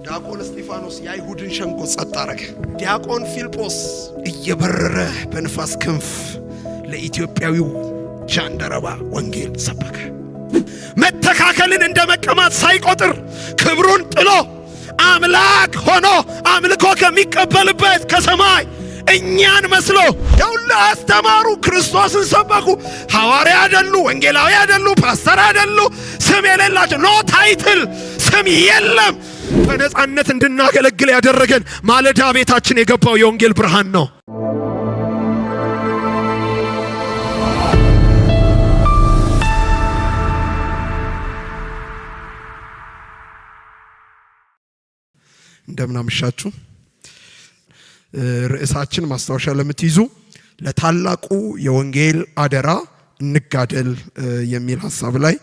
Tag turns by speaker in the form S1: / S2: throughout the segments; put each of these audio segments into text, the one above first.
S1: ዲያቆን እስጢፋኖስ የአይሁድን ሸንጎ ጸጥ አረገ። ዲያቆን ፊልጶስ እየበረረ በንፋስ ክንፍ ለኢትዮጵያዊው ጃንደረባ ወንጌል ሰበከ። መተካከልን እንደ መቀማት ሳይቆጥር ክብሩን ጥሎ አምላክ ሆኖ አምልኮ ከሚቀበልበት ከሰማይ እኛን መስሎ ያውላ አስተማሩ፣ ክርስቶስን ሰበኩ። ሐዋርያ አይደሉ፣ ወንጌላዊ አይደሉ፣ ፓስተር አይደሉ፣ ስም የሌላቸው ኖ ታይትል፣ ስም የለም። በነጻነት እንድናገለግል ያደረገን ማለዳ ቤታችን የገባው የወንጌል ብርሃን ነው። እንደምን አመሻችሁ። ርዕሳችን ማስታወሻ ለምትይዙ ለታላቁ የወንጌል አደራ እንጋደል የሚል ሐሳብ ላይ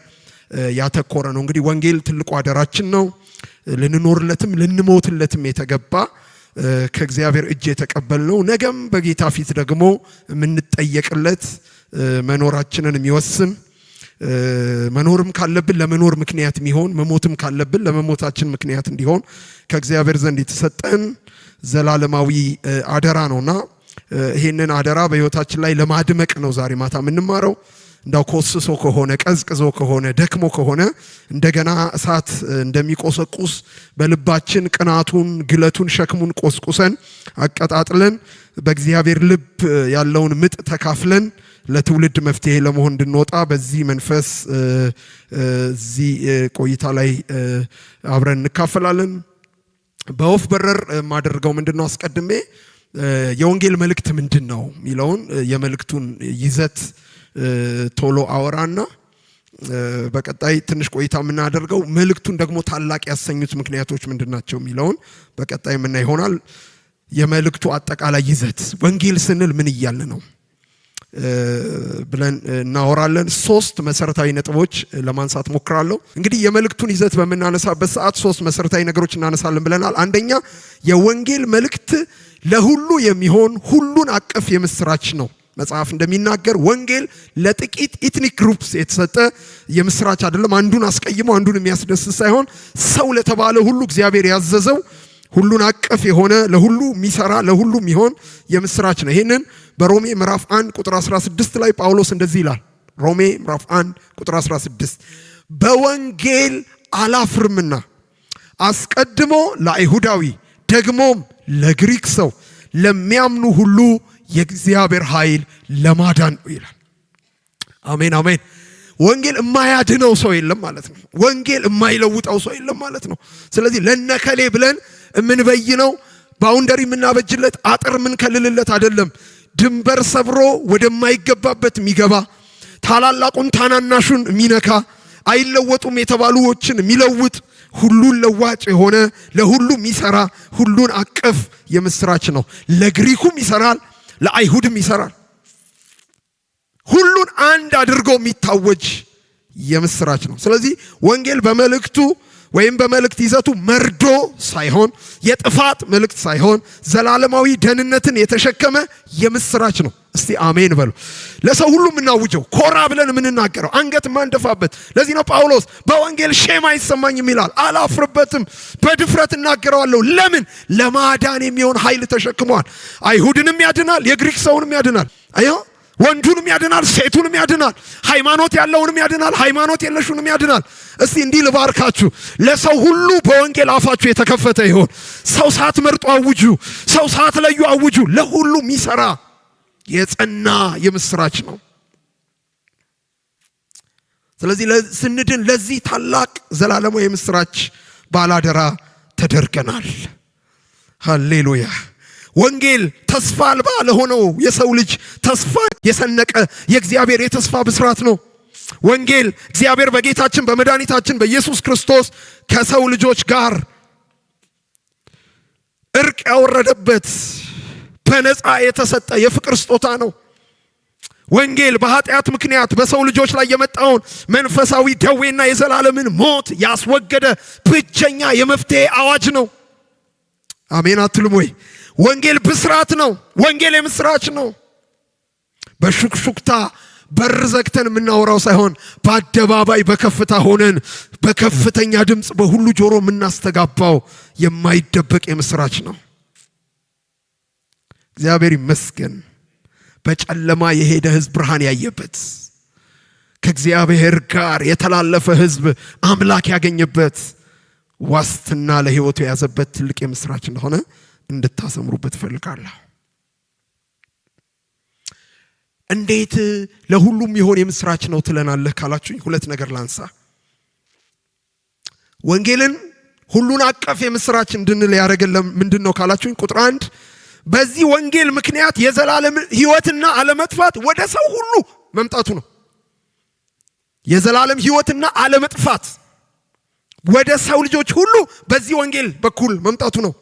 S1: ያተኮረ ነው። እንግዲህ ወንጌል ትልቁ አደራችን ነው። ልንኖርለትም ልንሞትለትም የተገባ ከእግዚአብሔር እጅ የተቀበልነው ነገም በጌታ ፊት ደግሞ የምንጠየቅለት መኖራችንን የሚወስን መኖርም ካለብን ለመኖር ምክንያት የሚሆን መሞትም ካለብን ለመሞታችን ምክንያት እንዲሆን ከእግዚአብሔር ዘንድ የተሰጠን ዘላለማዊ አደራ ነውና ይሄንን አደራ በሕይወታችን ላይ ለማድመቅ ነው ዛሬ ማታ የምንማረው። እንዳው ኮስሶ ከሆነ ቀዝቅዞ ከሆነ ደክሞ ከሆነ እንደገና እሳት እንደሚቆሰቁስ በልባችን ቅናቱን፣ ግለቱን፣ ሸክሙን ቆስቁሰን አቀጣጥለን በእግዚአብሔር ልብ ያለውን ምጥ ተካፍለን ለትውልድ መፍትሄ ለመሆን እንድንወጣ በዚህ መንፈስ እዚህ ቆይታ ላይ አብረን እንካፈላለን። በወፍ በረር ማደርገው ምንድነው አስቀድሜ የወንጌል መልእክት ምንድነው የሚለውን የመልእክቱን ይዘት ቶሎ አወራና በቀጣይ ትንሽ ቆይታ የምናደርገው መልእክቱን ደግሞ ታላቅ ያሰኙት ምክንያቶች ምንድናቸው የሚለውን በቀጣይ ምን ይሆናል። የመልእክቱ አጠቃላይ ይዘት ወንጌል ስንል ምን እያለ ነው ብለን እናወራለን። 3 መሰረታዊ ነጥቦች ለማንሳት ሞክራለሁ። እንግዲህ የመልእክቱን ይዘት በመናነሳበት ሰዓት 3 መሰረታዊ ነገሮች እናነሳለን ብለናል። አንደኛ የወንጌል መልእክት ለሁሉ የሚሆን ሁሉን አቀፍ የምስራች ነው። መጽሐፍ እንደሚናገር ወንጌል ለጥቂት ኢትኒክ ግሩፕስ የተሰጠ የምስራች አይደለም። አንዱን አስቀይሞ አንዱን የሚያስደስት ሳይሆን ሰው ለተባለ ሁሉ እግዚአብሔር ያዘዘው ሁሉን አቀፍ የሆነ ለሁሉ የሚሰራ ለሁሉ የሚሆን የምስራች ነው። ይሄንን በሮሜ ምዕራፍ 1 ቁጥር 16 ላይ ጳውሎስ እንደዚህ ይላል። ሮሜ ምዕራፍ 1 ቁጥር 16 በወንጌል አላፍርምና አስቀድሞ ለአይሁዳዊ ደግሞም ለግሪክ ሰው ለሚያምኑ ሁሉ የእግዚአብሔር ኃይል ለማዳን ነው ይላል። አሜን አሜን። ወንጌል የማያድነው ሰው የለም ማለት ነው። ወንጌል የማይለውጠው ሰው የለም ማለት ነው። ስለዚህ ለነከሌ ብለን የምንበይነው ባውንደሪ የምናበጅለት አጥር የምንከልልለት አይደለም። ድንበር ሰብሮ ወደማይገባበት የሚገባ ታላላቁን ታናናሹን የሚነካ አይለወጡም የተባሉዎችን የሚለውጥ ሁሉን ለዋጭ የሆነ ለሁሉ የሚሰራ ሁሉን አቀፍ የምስራች ነው። ለግሪኩም ይሰራል፣ ለአይሁድም ይሰራል። ሁሉን አንድ አድርጎ የሚታወጅ የምስራች ነው። ስለዚህ ወንጌል በመልእክቱ ወይም በመልእክት ይዘቱ መርዶ ሳይሆን የጥፋት መልእክት ሳይሆን ዘላለማዊ ደህንነትን የተሸከመ የምስራች ነው። እስቲ አሜን በሉ። ለሰው ሁሉ የምናውጀው ኮራ ብለን የምንናገረው አንገት ማንደፋበት። ለዚህ ነው ጳውሎስ በወንጌል ሼም አይሰማኝም ይላል። አላፍርበትም፣ በድፍረት እናገረዋለሁ። ለምን? ለማዳን የሚሆን ኃይል ተሸክመዋል። አይሁድንም ያድናል፣ የግሪክ ሰውንም ያድናል። አዮ ወንዱንም ያድናል፣ ሴቱንም ያድናል፣ ሃይማኖት ያለውንም ያድናል፣ ሃይማኖት የለሹንም ያድናል። እስቲ እንዲህ ልባርካችሁ፣ ለሰው ሁሉ በወንጌል አፋችሁ የተከፈተ ይሆን። ሰው ሳትመርጡ አውጁ፣ ሰው ሳትለዩ አውጁ። ለሁሉ የሚሰራ የጸና የምስራች ነው። ስለዚህ ስንድን ለዚህ ታላቅ ዘላለማዊ የምስራች ባላደራ ተደርገናል። ሃሌሉያ። ወንጌል ተስፋ አልባ ለሆነው የሰው ልጅ ተስፋ የሰነቀ የእግዚአብሔር የተስፋ ብስራት ነው። ወንጌል እግዚአብሔር በጌታችን በመድኃኒታችን በኢየሱስ ክርስቶስ ከሰው ልጆች ጋር እርቅ ያወረደበት በነፃ የተሰጠ የፍቅር ስጦታ ነው። ወንጌል በኃጢአት ምክንያት በሰው ልጆች ላይ የመጣውን መንፈሳዊ ደዌና የዘላለምን ሞት ያስወገደ ብቸኛ የመፍትሄ አዋጅ ነው። አሜን አትሉም ወይ? ወንጌል ብስራት ነው። ወንጌል የምስራች ነው። በሹክሹክታ በር ዘግተን የምናወራው ሳይሆን በአደባባይ በከፍታ ሆነን በከፍተኛ ድምፅ በሁሉ ጆሮ የምናስተጋባው የማይደበቅ የምስራች ነው። እግዚአብሔር ይመስገን። በጨለማ የሄደ ሕዝብ ብርሃን ያየበት፣ ከእግዚአብሔር ጋር የተላለፈ ሕዝብ አምላክ ያገኘበት፣ ዋስትና ለሕይወቱ የያዘበት ትልቅ የምስራች እንደሆነ እንድታሰምሩበት እፈልጋለሁ። እንዴት ለሁሉም ይሆን የምስራች ነው ትለናለህ ካላችሁኝ፣ ሁለት ነገር ላንሳ። ወንጌልን ሁሉን አቀፍ የምስራች እንድንል ያደረገን ምንድነው ካላችሁኝ፣ ቁጥር 1 በዚህ ወንጌል ምክንያት የዘላለም ሕይወትና አለመጥፋት ወደ ሰው ሁሉ መምጣቱ ነው። የዘላለም ሕይወትና አለመጥፋት ወደ ሰው ልጆች ሁሉ በዚህ ወንጌል በኩል መምጣቱ ነው።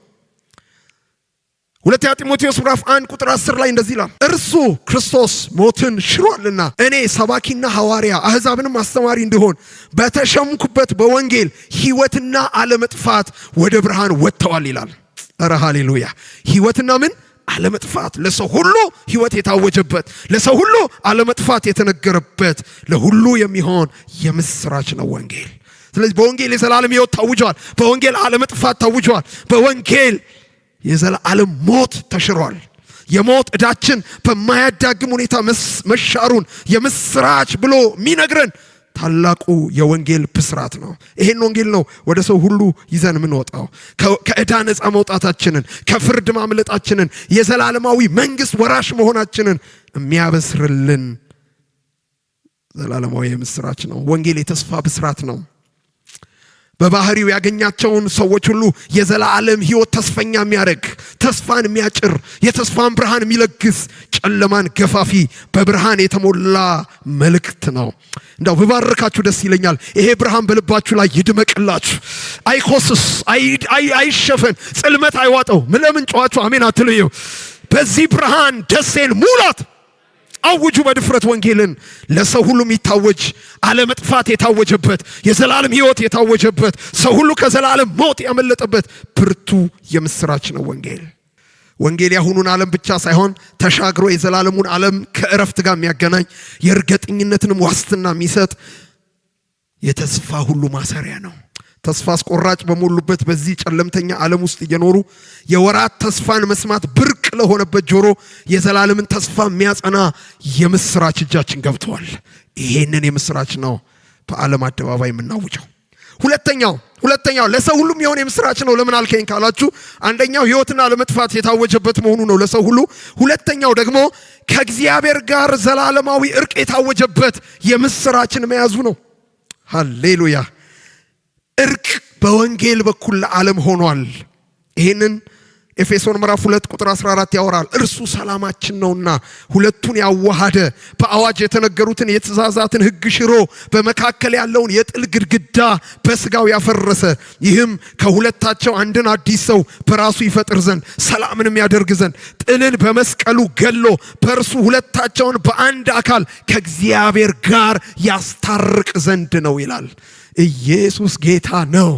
S1: ሁለተኛ ጢሞቴዎስ ምዕራፍ 1 ቁጥር 10 ላይ እንደዚህ ይላል፣ እርሱ ክርስቶስ ሞትን ሽሯልና እኔ ሰባኪና ሐዋርያ አሕዛብንም አስተማሪ እንድሆን በተሸምኩበት በወንጌል ሕይወትና አለመጥፋት ወደ ብርሃን ወጥተዋል ይላል። ኧረ ሃሌሉያ! ሕይወትና ምን አለመጥፋት፣ ለሰው ሁሉ ሕይወት የታወጀበት፣ ለሰው ሁሉ አለመጥፋት የተነገረበት፣ ለሁሉ የሚሆን የምስራች ነው ወንጌል። ስለዚህ በወንጌል የዘላለም ሕይወት ታውጇል። በወንጌል አለመጥፋት ታውጇል። በወንጌል የዘላለም ሞት ተሽሯል። የሞት ዕዳችን በማያዳግም ሁኔታ መሻሩን የምስራች ብሎ የሚነግረን ታላቁ የወንጌል ብስራት ነው። ይሄን ወንጌል ነው ወደ ሰው ሁሉ ይዘን የምንወጣው። ከዕዳ ነፃ መውጣታችንን፣ ከፍርድ ማምለጣችንን፣ የዘላለማዊ መንግስት ወራሽ መሆናችንን የሚያበስርልን ዘላለማዊ የምስራች ነው። ወንጌል የተስፋ ብስራት ነው። በባህሪው ያገኛቸውን ሰዎች ሁሉ የዘላለም ሕይወት ተስፈኛ የሚያደርግ፣ ተስፋን የሚያጭር፣ የተስፋን ብርሃን የሚለግስ፣ ጨለማን ገፋፊ፣ በብርሃን የተሞላ መልእክት ነው። እንደው ብባርካችሁ ደስ ይለኛል። ይሄ ብርሃን በልባችሁ ላይ ይድመቅላችሁ። አይኮስስ፣ አይሸፈን፣ ጽልመት አይዋጠው። ለምን ጨዋችሁ አሜን አትልዩ? በዚህ ብርሃን ደሴን ሙላት። አውጁ በድፍረት ወንጌልን። ለሰው ሁሉ የሚታወጅ አለመጥፋት የታወጀበት፣ የዘላለም ሕይወት የታወጀበት፣ ሰው ሁሉ ከዘላለም ሞት ያመለጠበት ብርቱ የምስራች ነው ወንጌል። ወንጌል ያሁኑን ዓለም ብቻ ሳይሆን ተሻግሮ የዘላለሙን ዓለም ከእረፍት ጋር የሚያገናኝ፣ የእርግጠኝነትንም ዋስትና የሚሰጥ የተስፋ ሁሉ ማሰሪያ ነው። ተስፋ አስቆራጭ በሞሉበት በዚህ ጨለምተኛ ዓለም ውስጥ እየኖሩ የወራት ተስፋን መስማት ብርቅ ለሆነበት ጆሮ የዘላለምን ተስፋ የሚያጸና የምስራች እጃችን ገብቷል። ይሄንን የምስራች ነው በዓለም አደባባይ የምናውጀው። ሁለተኛው ለሰው ሁሉም የሆነ የምስራች ነው። ለምን አልከኝ ካላችሁ፣ አንደኛው ሕይወትና አለመጥፋት የታወጀበት መሆኑ ነው ለሰው ሁሉ። ሁለተኛው ደግሞ ከእግዚአብሔር ጋር ዘላለማዊ እርቅ የታወጀበት የምስራችን መያዙ ነው። ሃሌሉያ! እርቅ በወንጌል በኩል ለዓለም ሆኗል። ይህንን ኤፌሶን ምዕራፍ 2 ቁጥር 14 ያወራል። እርሱ ሰላማችን ነውና ሁለቱን ያዋሃደ፣ በአዋጅ የተነገሩትን የትእዛዛትን ሕግ ሽሮ በመካከል ያለውን የጥል ግድግዳ በስጋው ያፈረሰ፣ ይህም ከሁለታቸው አንድን አዲስ ሰው በራሱ ይፈጥር ዘንድ ሰላምንም ያደርግ ዘንድ ጥልን በመስቀሉ ገሎ በእርሱ ሁለታቸውን በአንድ አካል ከእግዚአብሔር ጋር ያስታርቅ ዘንድ ነው ይላል። ኢየሱስ ጌታ ነው።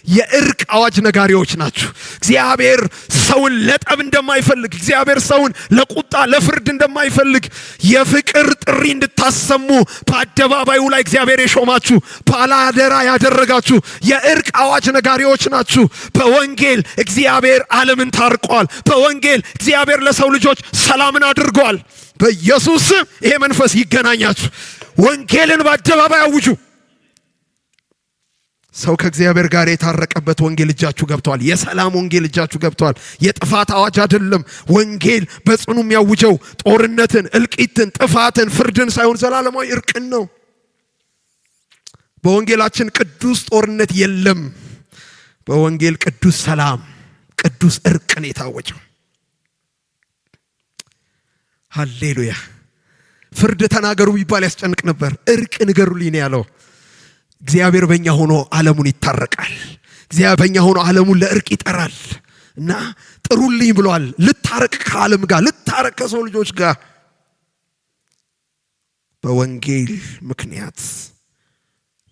S1: የእርቅ አዋጅ ነጋሪዎች ናችሁ። እግዚአብሔር ሰውን ለጠብ እንደማይፈልግ፣ እግዚአብሔር ሰውን ለቁጣ ለፍርድ እንደማይፈልግ የፍቅር ጥሪ እንድታሰሙ በአደባባዩ ላይ እግዚአብሔር የሾማችሁ ባለአደራ ያደረጋችሁ የእርቅ አዋጅ ነጋሪዎች ናችሁ። በወንጌል እግዚአብሔር ዓለምን ታርቋል። በወንጌል እግዚአብሔር ለሰው ልጆች ሰላምን አድርጓል። በኢየሱስ ይሄ መንፈስ ይገናኛችሁ። ወንጌልን በአደባባይ አውጁ። ሰው ከእግዚአብሔር ጋር የታረቀበት ወንጌል እጃችሁ ገብቷል። የሰላም ወንጌል እጃችሁ ገብቷል። የጥፋት አዋጅ አይደለም። ወንጌል በጽኑ የሚያውጀው ጦርነትን፣ እልቂትን፣ ጥፋትን፣ ፍርድን ሳይሆን ዘላለማዊ እርቅን ነው። በወንጌላችን ቅዱስ ጦርነት የለም። በወንጌል ቅዱስ ሰላም፣ ቅዱስ እርቅን የታወጀው። ሃሌሉያ! ፍርድ ተናገሩ ቢባል ያስጨንቅ ነበር። እርቅ ንገሩልኝ ነው ያለው። እግዚአብሔር በእኛ ሆኖ ዓለሙን ይታረቃል። እግዚአብሔር በእኛ ሆኖ ዓለሙን ለእርቅ ይጠራል እና ጥሩልኝ ብሏል። ልታረቅ ከዓለም ጋር፣ ልታረቅ ከሰው ልጆች ጋር። በወንጌል ምክንያት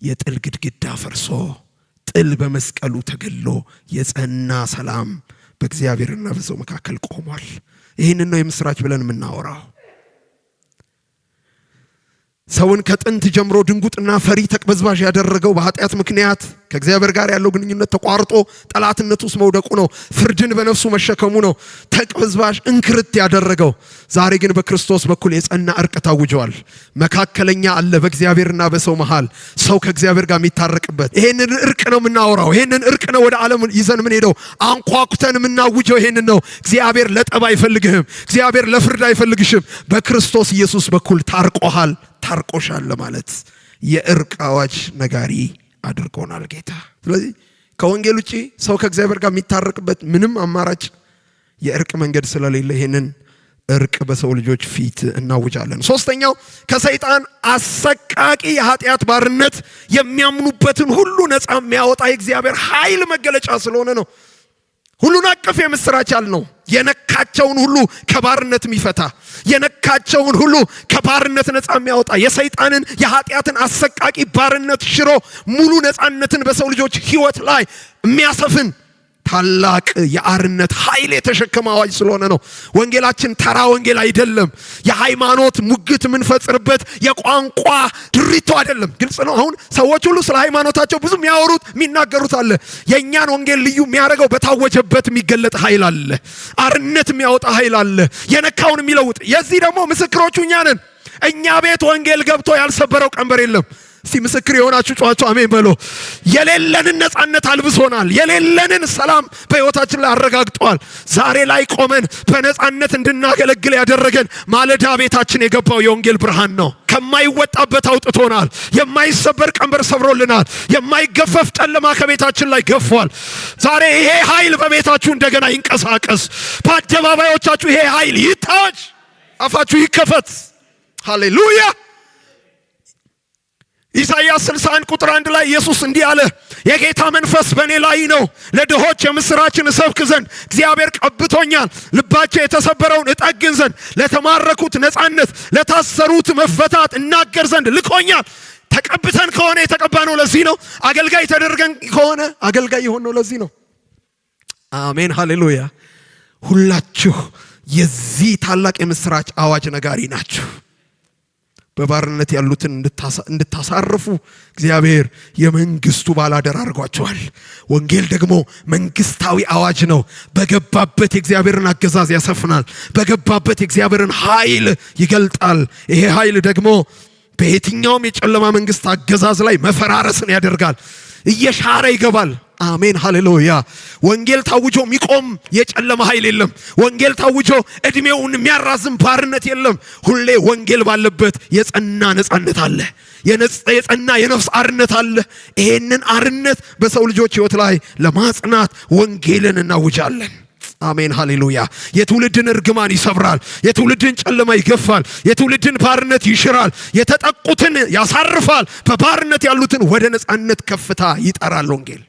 S1: የጥል ግድግዳ ፈርሶ ጥል በመስቀሉ ተገሎ የጸና ሰላም በእግዚአብሔርና በሰው መካከል ቆሟል። ይህንን ነው የምስራች ብለን የምናወራው። ሰውን ከጥንት ጀምሮ ድንጉጥና ፈሪ ተቅበዝባዥ ያደረገው በኃጢአት ምክንያት ከእግዚአብሔር ጋር ያለው ግንኙነት ተቋርጦ ጠላትነት ውስጥ መውደቁ ነው። ፍርድን በነፍሱ መሸከሙ ነው ተቅበዝባዥ እንክርት ያደረገው። ዛሬ ግን በክርስቶስ በኩል የጸና እርቅ ታውጇል። መካከለኛ አለ በእግዚአብሔርና በሰው መሃል፣ ሰው ከእግዚአብሔር ጋር የሚታረቅበት። ይሄንን እርቅ ነው የምናወራው። ይሄንን እርቅ ነው ወደ ዓለም ይዘን ምን ሄደው አንኳኩተን የምናውጀው ይሄንን ነው። እግዚአብሔር ለጠብ አይፈልግህም። እግዚአብሔር ለፍርድ አይፈልግሽም። በክርስቶስ ኢየሱስ በኩል ታርቆሃል፣ ታርቆሻል ለማለት የእርቅ አዋጅ ነጋሪ አድርጎናል ጌታ። ስለዚህ ከወንጌል ውጪ ሰው ከእግዚአብሔር ጋር የሚታረቅበት ምንም አማራጭ የእርቅ መንገድ ስለሌለ ይሄንን እርቅ በሰው ልጆች ፊት እናውጃለን። ሶስተኛው ከሰይጣን አሰቃቂ የኃጢአት ባርነት የሚያምኑበትን ሁሉ ነፃ የሚያወጣ የእግዚአብሔር ኃይል መገለጫ ስለሆነ ነው። ሁሉን አቀፍ የምስራች ነው። የነካቸውን ሁሉ ከባርነት የሚፈታ፣ የነካቸውን ሁሉ ከባርነት ነፃ የሚያወጣ፣ የሰይጣንን የኃጢአትን አሰቃቂ ባርነት ሽሮ ሙሉ ነፃነትን በሰው ልጆች ህይወት ላይ የሚያሰፍን ታላቅ የአርነት ኃይል የተሸከመ አዋጅ ስለሆነ ነው። ወንጌላችን ተራ ወንጌል አይደለም። የሃይማኖት ሙግት የምንፈጽርበት የቋንቋ ድሪቶ አይደለም። ግልጽ ነው። አሁን ሰዎች ሁሉ ስለ ሃይማኖታቸው ብዙ የሚያወሩት የሚናገሩት አለ። የእኛን ወንጌል ልዩ የሚያደርገው በታወጀበት የሚገለጥ ኃይል አለ። አርነት የሚያወጣ ኃይል አለ። የነካውን የሚለውጥ። የዚህ ደግሞ ምስክሮቹ እኛ ነን። እኛ ቤት ወንጌል ገብቶ ያልሰበረው ቀንበር የለም። እስቲ ምስክር የሆናችሁ ጮኻችሁ አሜን በሎ። የሌለንን ነፃነት አልብሶናል። የሌለንን ሰላም በህይወታችን ላይ አረጋግጧል። ዛሬ ላይ ቆመን በነፃነት እንድናገለግል ያደረገን ማለዳ ቤታችን የገባው የወንጌል ብርሃን ነው። ከማይወጣበት አውጥቶናል። የማይሰበር ቀንበር ሰብሮልናል። የማይገፈፍ ጨለማ ከቤታችን ላይ ገፏል። ዛሬ ይሄ ኃይል በቤታችሁ እንደገና ይንቀሳቀስ። በአደባባዮቻችሁ ይሄ ኃይል ይታወጅ። አፋችሁ ይከፈት። ሃሌሉያ። ኢሳይያስ 61 ቁጥር 1 ላይ ኢየሱስ እንዲህ አለ፣ የጌታ መንፈስ በእኔ ላይ ነው፣ ለድሆች የምስራችን እሰብክ ዘንድ እግዚአብሔር ቀብቶኛል፣ ልባቸው የተሰበረውን እጠግን ዘንድ፣ ለተማረኩት ነፃነት፣ ለታሰሩት መፈታት እናገር ዘንድ ልኮኛል። ተቀብተን ከሆነ የተቀባነው ለዚህ ነው። አገልጋይ ተደርገን ከሆነ አገልጋይ የሆነው ለዚህ ነው። አሜን ሃሌሉያ። ሁላችሁ የዚህ ታላቅ የምስራች አዋጅ ነጋሪ ናችሁ። በባርነት ያሉትን እንድታሳርፉ እግዚአብሔር የመንግስቱ ባላደራ አድርጓቸዋል። ወንጌል ደግሞ መንግስታዊ አዋጅ ነው። በገባበት የእግዚአብሔርን አገዛዝ ያሰፍናል። በገባበት የእግዚአብሔርን ኃይል ይገልጣል። ይሄ ኃይል ደግሞ በየትኛውም የጨለማ መንግስት አገዛዝ ላይ መፈራረስን ያደርጋል። እየሻረ ይገባል። አሜን ሃሌሉያ። ወንጌል ታውጆ የሚቆም የጨለማ ኃይል የለም። ወንጌል ታውጆ እድሜውን የሚያራዝም ባርነት የለም። ሁሌ ወንጌል ባለበት የጸና ነፃነት አለ። የጸና የነፍስ አርነት አለ። ይሄንን አርነት በሰው ልጆች ህይወት ላይ ለማጽናት ወንጌልን እናውጃለን። አሜን ሃሌሉያ። የትውልድን እርግማን ይሰብራል። የትውልድን ጨለማ ይገፋል። የትውልድን ባርነት ይሽራል። የተጠቁትን ያሳርፋል። በባርነት ያሉትን ወደ ነፃነት ከፍታ ይጠራል ወንጌል።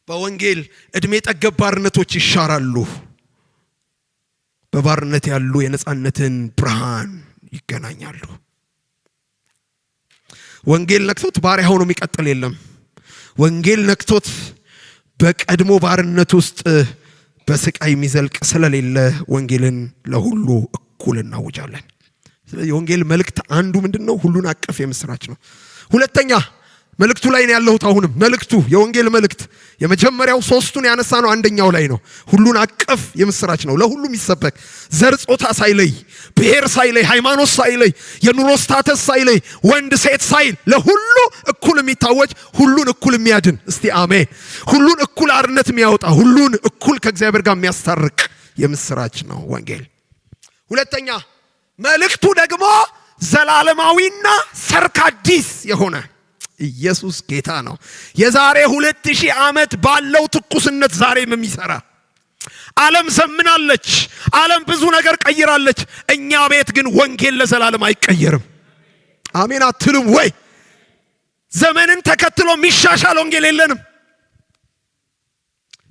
S1: በወንጌል እድሜ ጠገብ ባርነቶች ይሻራሉ። በባርነት ያሉ የነፃነትን ብርሃን ይገናኛሉ። ወንጌል ነክቶት ባሪያ ሆኖ የሚቀጥል የለም። ወንጌል ነክቶት በቀድሞ ባርነት ውስጥ በስቃይ የሚዘልቅ ስለሌለ ወንጌልን ለሁሉ እኩል እናውጃለን። ስለዚህ የወንጌል መልእክት አንዱ ምንድነው? ሁሉን አቀፍ የምስራች ነው። ሁለተኛ መልእክቱ ላይ ነው ያለሁት። አሁንም መልእክቱ የወንጌል መልእክት የመጀመሪያው ሶስቱን ያነሳ ነው። አንደኛው ላይ ነው ሁሉን አቀፍ የምስራች ነው። ለሁሉም ይሰበክ፣ ዘር ጾታ ሳይለይ፣ ብሔር ሳይለይ፣ ሃይማኖት ሳይለይ፣ የኑሮ ስታተስ ሳይለይ፣ ወንድ ሴት ሳይል ለሁሉ እኩል የሚታወጅ፣ ሁሉን እኩል የሚያድን። እስቲ አሜን። ሁሉን እኩል አርነት የሚያወጣ፣ ሁሉን እኩል ከእግዚአብሔር ጋር የሚያስታርቅ የምስራች ነው ወንጌል። ሁለተኛ መልእክቱ ደግሞ ዘላለማዊና ሰርካዲስ የሆነ ኢየሱስ ጌታ ነው። የዛሬ 2000 ዓመት ባለው ትኩስነት ዛሬም የሚሰራ። ዓለም ዘምናለች። ዓለም ብዙ ነገር ቀይራለች። እኛ ቤት ግን ወንጌል ለዘላለም አይቀየርም። አሜን አትሉም ወይ? ዘመንን ተከትሎ የሚሻሻል ወንጌል የለንም።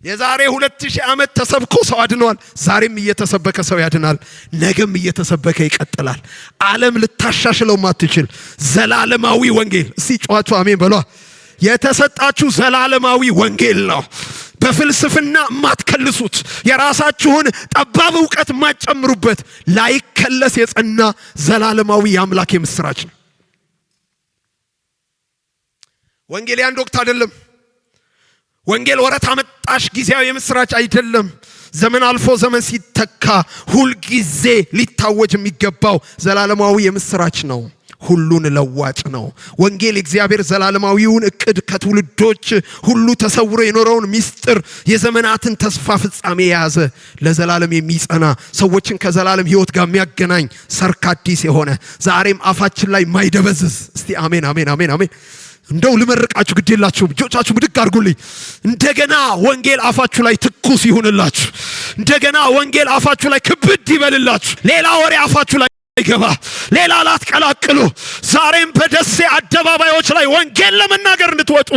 S1: የዛሬ 2000 ዓመት ተሰብኮ ሰው አድኗል። ዛሬም እየተሰበከ ሰው ያድናል። ነገም እየተሰበከ ይቀጥላል። ዓለም ልታሻሽለው ማትችል ዘላለማዊ ወንጌል። እስቲ ጮኻችሁ አሜን በሏ። የተሰጣችሁ ዘላለማዊ ወንጌል ነው። በፍልስፍና ማትከልሱት የራሳችሁን ጠባብ ዕውቀት ማጨምሩበት ላይከለስ የጸና ዘላለማዊ የአምላክ የምስራች ነው። ወንጌል ያን ወቅት አይደለም። ወንጌል ወረት አመጣሽ ጊዜያዊ የምስራች አይደለም። ዘመን አልፎ ዘመን ሲተካ ሁል ጊዜ ሊታወጅ የሚገባው ዘላለማዊ የምስራች ነው። ሁሉን ለዋጭ ነው። ወንጌል እግዚአብሔር ዘላለማዊውን እቅድ ከትውልዶች ሁሉ ተሰውሮ የኖረውን ሚስጥር የዘመናትን ተስፋ ፍጻሜ የያዘ ለዘላለም የሚጸና ሰዎችን ከዘላለም ሕይወት ጋር የሚያገናኝ ሰርካዲስ የሆነ ዛሬም አፋችን ላይ ማይደበዝዝ እስቲ አሜን አሜን አሜን አሜን። እንደው ልመርቃችሁ ግዴላችሁ እጆቻችሁ ብድግ አድርጉልኝ። እንደገና ወንጌል አፋችሁ ላይ ትኩስ ይሁንላችሁ። እንደገና ወንጌል አፋችሁ ላይ ክብድ ይበልላችሁ። ሌላ ወሬ አፋችሁ ላይ ይገባ፣ ሌላ ላትቀላቅሉ። ዛሬም በደሴ አደባባዮች ላይ ወንጌል ለመናገር እንድትወጡ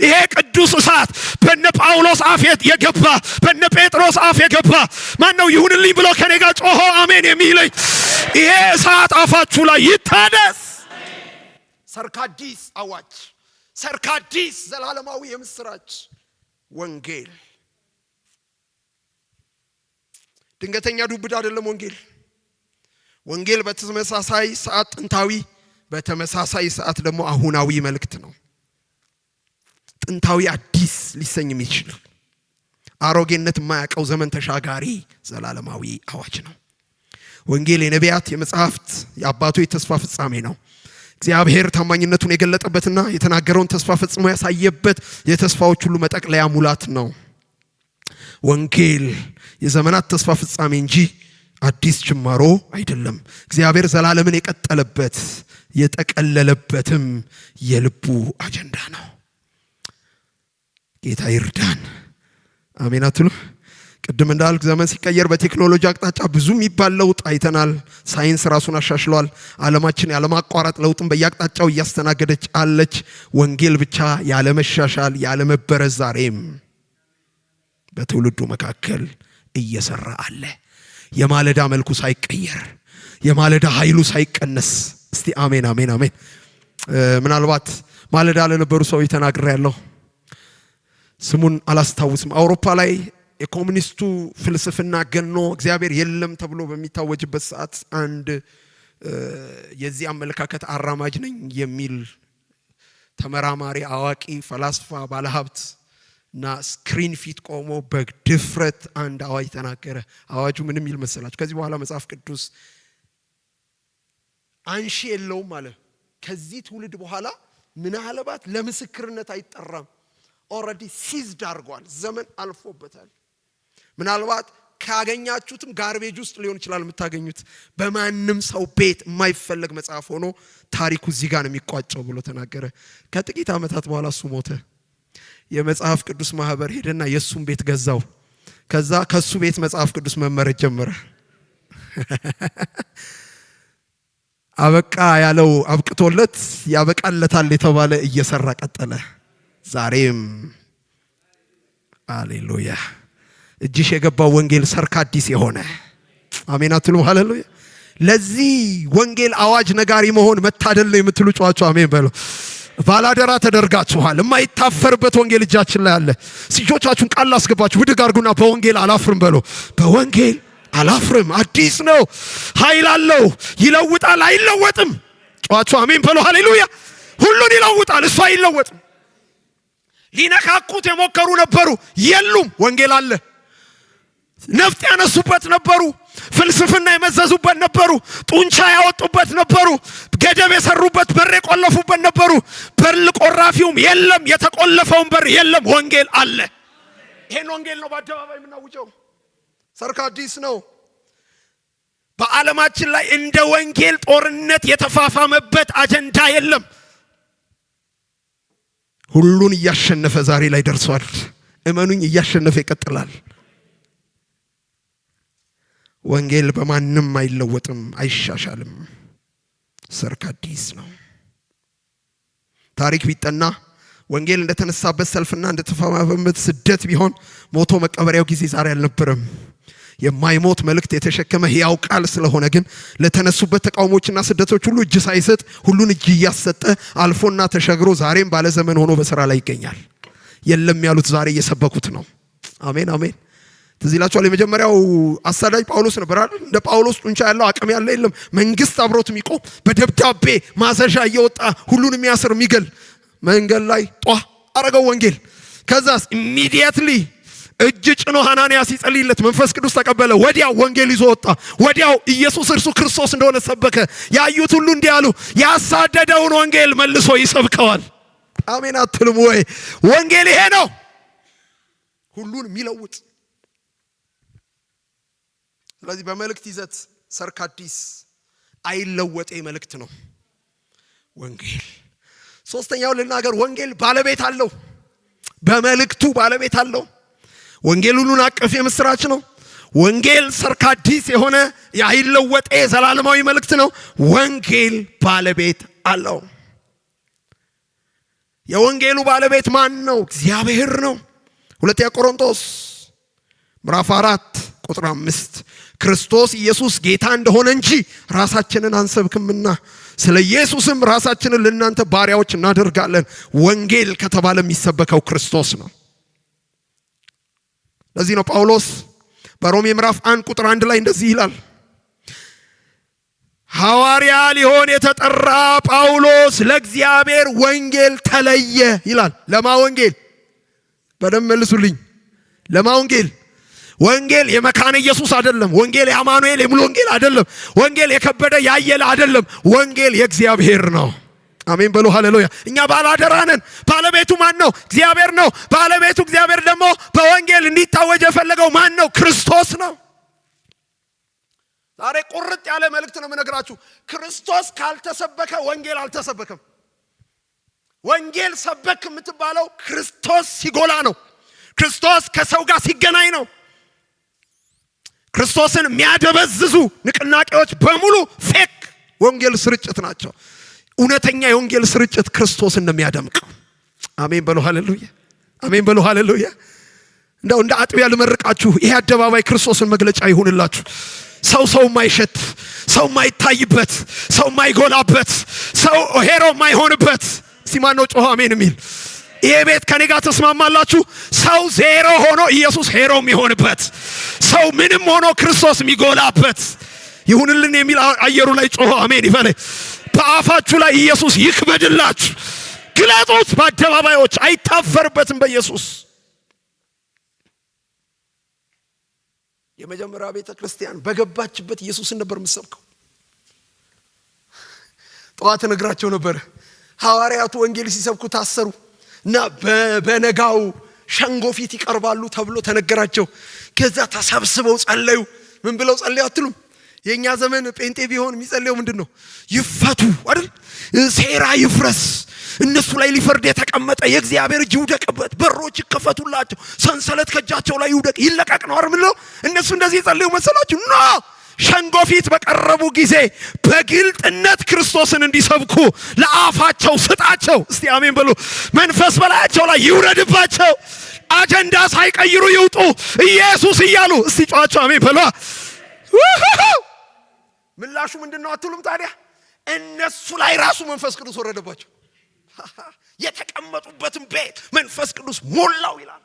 S1: ይሄ ቅዱስ እሳት በነ ጳውሎስ አፍ የገባ በነ ጴጥሮስ አፍ የገባ ማን ነው ይሁንልኝ ብሎ ከኔ ጋር ጮሆ አሜን የሚለኝ? ይሄ እሳት አፋችሁ ላይ ይታደስ። ሰርካዲስ አዋጅ፣ ሰርካዲስ ዘላለማዊ የምስራች ወንጌል። ድንገተኛ ዱብዳ አይደለም ወንጌል። ወንጌል በተመሳሳይ ሰዓት ጥንታዊ፣ በተመሳሳይ ሰዓት ደግሞ አሁናዊ መልእክት ነው። ጥንታዊ አዲስ ሊሰኝ የሚችል አሮጌነት የማያውቀው ዘመን ተሻጋሪ ዘላለማዊ አዋጅ ነው። ወንጌል የነቢያት የመጽሐፍት የአባቶች ተስፋ ፍጻሜ ነው። እግዚአብሔር ታማኝነቱን የገለጠበትና የተናገረውን ተስፋ ፈጽሞ ያሳየበት የተስፋዎች ሁሉ መጠቅለያ ሙላት ነው። ወንጌል የዘመናት ተስፋ ፍጻሜ እንጂ አዲስ ጅማሮ አይደለም። እግዚአብሔር ዘላለምን የቀጠለበት የጠቀለለበትም የልቡ አጀንዳ ነው። ጌታ ይርዳን። አሜን አትሉ? ቅድም እንዳልክ ዘመን ሲቀየር በቴክኖሎጂ አቅጣጫ ብዙ የሚባል ለውጥ አይተናል። ሳይንስ ራሱን አሻሽሏል። ዓለማችን ያለማቋረጥ ለውጥን በየአቅጣጫው እያስተናገደች አለች። ወንጌል ብቻ ያለመሻሻል ያለመበረዝ ዛሬም በትውልዱ መካከል እየሰራ አለ። የማለዳ መልኩ ሳይቀየር፣ የማለዳ ኃይሉ ሳይቀነስ። እስቲ አሜን አሜን አሜን። ምናልባት ማለዳ ለነበሩ ሰዎች ተናግሬያለሁ። ስሙን አላስታውስም። አውሮፓ ላይ የኮሙኒስቱ ፍልስፍና ገኖ እግዚአብሔር የለም ተብሎ በሚታወጅበት ሰዓት አንድ የዚህ አመለካከት አራማጅ ነኝ የሚል ተመራማሪ፣ አዋቂ፣ ፈላስፋ፣ ባለሀብት እና ስክሪን ፊት ቆሞ በድፍረት አንድ አዋጅ ተናገረ። አዋጁ ምንም ይል መሰላችሁ? ከዚህ በኋላ መጽሐፍ ቅዱስ አንሺ የለውም አለ። ከዚህ ትውልድ በኋላ ምናልባት ለምስክርነት አይጠራም። ኦልሬዲ ሲዝድ አድርጓል። ዘመን አልፎበታል። ምናልባት ካገኛችሁትም ጋርቤጅ ውስጥ ሊሆን ይችላል የምታገኙት። በማንም ሰው ቤት የማይፈለግ መጽሐፍ ሆኖ ታሪኩ እዚህ ጋር ነው የሚቋጨው ብሎ ተናገረ። ከጥቂት ዓመታት በኋላ እሱ ሞተ። የመጽሐፍ ቅዱስ ማህበር ሄደና የሱን ቤት ገዛው። ከዛ ከሱ ቤት መጽሐፍ ቅዱስ መመረጥ ጀመረ። አበቃ ያለው አብቅቶለት ያበቃለታል የተባለ እየሰራ ቀጠለ። ዛሬም ሃሌሉያ እጅሽ የገባው ወንጌል ሰርካዲስ የሆነ አሜን አትሉ? ሃሌሉያ። ለዚህ ወንጌል አዋጅ ነጋሪ መሆን መታደል ነው የምትሉ ጫዋቸው አሜን በሉ። ባላደራ ተደርጋችኋል። የማይታፈርበት ወንጌል እጃችን ላይ አለ። ሲጆቻችሁን ቃል አስገባችሁ ብድግ አድርጉና በወንጌል አላፍርም በሉ። በወንጌል አላፍርም። አዲስ ነው፣ ኃይል አለው፣ ይለውጣል፣ አይለወጥም። ጫዋቸው አሜን በሉ። ሃሌሉያ። ሁሉን ይለውጣል፣ እሱ አይለወጥም። ሊነካኩት የሞከሩ ነበሩ፣ የሉም። ወንጌል አለ። ነፍጥ ያነሱበት ነበሩ፣ ፍልስፍና የመዘዙበት ነበሩ፣ ጡንቻ ያወጡበት ነበሩ፣ ገደብ የሰሩበት በር የቆለፉበት ነበሩ። በር ቆራፊውም የለም፣ የተቆለፈውን በር የለም። ወንጌል አለ። ይሄን ወንጌል ነው በአደባባይ የምናውጀው። ሰርካዲስ ነው። በዓለማችን ላይ እንደ ወንጌል ጦርነት የተፋፋመበት አጀንዳ የለም። ሁሉን እያሸነፈ ዛሬ ላይ ደርሷል። እመኑኝ፣ እያሸነፈ ይቀጥላል። ወንጌል በማንም አይለወጥም፣ አይሻሻልም። ሰርካዲስ ነው። ታሪክ ቢጠና ወንጌል እንደተነሳበት ሰልፍና እንደተፋፋመበት ስደት ቢሆን ሞቶ መቀበሪያው ጊዜ ዛሬ አልነበረም። የማይሞት መልእክት የተሸከመ ሕያው ቃል ስለሆነ ግን ለተነሱበት ተቃውሞችና ስደቶች ሁሉ እጅ ሳይሰጥ ሁሉን እጅ እያሰጠ አልፎና ተሸግሮ ዛሬም ባለ ዘመን ሆኖ በሥራ ላይ ይገኛል። የለም ያሉት ዛሬ እየሰበኩት ነው። አሜን አሜን። ትዝ ይላችኋል የመጀመሪያው አሳዳጅ ጳውሎስ ነበር አይደል? እንደ ጳውሎስ ጡንቻ ያለው አቅም ያለ የለም። መንግስት አብሮት የሚቆም በደብዳቤ ማዘዣ እየወጣ ሁሉን የሚያስር የሚገል መንገድ ላይ ጧ አረገው ወንጌል። ከዛስ ኢሚዲየትሊ እጅ ጭኖ ሐናንያ ሲጸልይለት መንፈስ ቅዱስ ተቀበለ። ወዲያው ወንጌል ይዞ ወጣ። ወዲያው ኢየሱስ እርሱ ክርስቶስ እንደሆነ ሰበከ። ያዩት ሁሉ እንዲህ አሉ፣ ያሳደደውን ወንጌል መልሶ ይሰብከዋል። አሜን አትልም ወይ? ወንጌል ይሄ ነው፣ ሁሉን የሚለውጥ። ስለዚህ በመልእክት ይዘት ሰርካዲስ አይለወጤ መልእክት ነው ወንጌል። ሶስተኛው ልናገር፣ ወንጌል ባለቤት አለው። በመልእክቱ ባለቤት አለው። ወንጌል ሁሉን አቀፍ የምስራች ነው። ወንጌል ሰርካዲስ የሆነ የአይለወጤ ዘላለማዊ መልእክት ነው። ወንጌል ባለቤት አለው። የወንጌሉ ባለቤት ማን ነው? እግዚአብሔር ነው። ሁለተኛ ቆሮንቶስ ምዕራፍ 4 ቁጥር 5 ክርስቶስ ኢየሱስ ጌታ እንደሆነ እንጂ ራሳችንን አንሰብክምና ስለ ኢየሱስም ራሳችንን ለእናንተ ባሪያዎች እናደርጋለን። ወንጌል ከተባለ የሚሰበከው ክርስቶስ ነው። ለዚህ ነው ጳውሎስ በሮሜ ምዕራፍ 1 ቁጥር 1 ላይ እንደዚህ ይላል፣ ሐዋርያ ሊሆን የተጠራ ጳውሎስ ለእግዚአብሔር ወንጌል ተለየ ይላል። ለማ ወንጌል? በደንብ መልሱልኝ። ለማ ወንጌል? ወንጌል የመካነ ኢየሱስ አይደለም። ወንጌል የአማኑኤል የሙሉ ወንጌል አይደለም። ወንጌል የከበደ ያየለ አይደለም። ወንጌል የእግዚአብሔር ነው። አሜን በሉ ሃሌሉያ። እኛ ባላደራ ነን። ባለቤቱ ማን ነው? እግዚአብሔር ነው። ባለቤቱ እግዚአብሔር ደግሞ በወንጌል እንዲታወጅ የፈለገው ማን ነው? ክርስቶስ ነው። ዛሬ ቁርጥ ያለ መልእክት ነው የምነግራችሁ። ክርስቶስ ካልተሰበከ ወንጌል አልተሰበከም። ወንጌል ሰበክ የምትባለው ክርስቶስ ሲጎላ ነው። ክርስቶስ ከሰው ጋር ሲገናኝ ነው። ክርስቶስን የሚያደበዝዙ ንቅናቄዎች በሙሉ ፌክ ወንጌል ስርጭት ናቸው። እውነተኛ የወንጌል ስርጭት ክርስቶስን ነው የሚያደምቀው። አሜን በሉ ሃሌሉያ። አሜን በሉ ሃሌሉያ። እንደው እንደ አጥቢያ ልመርቃችሁ፣ ይሄ አደባባይ ክርስቶስን መግለጫ ይሁንላችሁ። ሰው ማይሸት፣ ሰው ማይታይበት፣ ሰው ማይጎላበት፣ ሰው ሄሮ ማይሆንበት። ሲማን ነው ጮህ አሜን የሚል? ይሄ ቤት ከኔ ጋር ተስማማላችሁ? ሰው ዜሮ ሆኖ ኢየሱስ ሄሮ የሚሆንበት፣ ሰው ምንም ሆኖ ክርስቶስ የሚጎላበት ይሁንልን የሚል አየሩ ላይ ጮህ አሜን ይበለ። በአፋችሁ ላይ ኢየሱስ ይክበድላችሁ። ግለጡት በአደባባዮች፣ አይታፈርበትም በኢየሱስ። የመጀመሪያ ቤተ ክርስቲያን በገባችበት ኢየሱስን ነበር የምትሰብከው። ጠዋት ነግራቸው ነበር። ሐዋርያቱ ወንጌል ሲሰብኩ ታሰሩ እና በነጋው ሸንጎ ፊት ይቀርባሉ ተብሎ ተነገራቸው። ከዛ ተሰብስበው ጸለዩ። ምን ብለው ጸለዩ አትሉም? የኛ ዘመን ጴንጤ ቢሆን የሚጸልየው ምንድነው? ይፈቱ አይደል? ሴራ ይፍረስ፣ እነሱ ላይ ሊፈርድ የተቀመጠ የእግዚአብሔር እጅ ይውደቅበት፣ በሮች ይከፈቱላቸው፣ ሰንሰለት ከእጃቸው ላይ ይውደቅ፣ ይለቀቅ ነው አይደል? እነሱ እንደዚህ ጸልዩ መሰላችሁ? ኖ ሸንጎ ፊት በቀረቡ ጊዜ በግልጥነት ክርስቶስን እንዲሰብኩ ለአፋቸው ስጣቸው። እስቲ አሜን በሉ። መንፈስ በላያቸው ላይ ይውረድባቸው። አጀንዳ ሳይቀይሩ ይውጡ ኢየሱስ እያሉ። እስቲ ጫዋቸው አሜን በሉ። ምላሹ ምንድነው አትሉም ታዲያ? እነሱ ላይ ራሱ መንፈስ ቅዱስ ወረደባቸው። የተቀመጡበትን ቤት መንፈስ ቅዱስ ሞላው ይላል።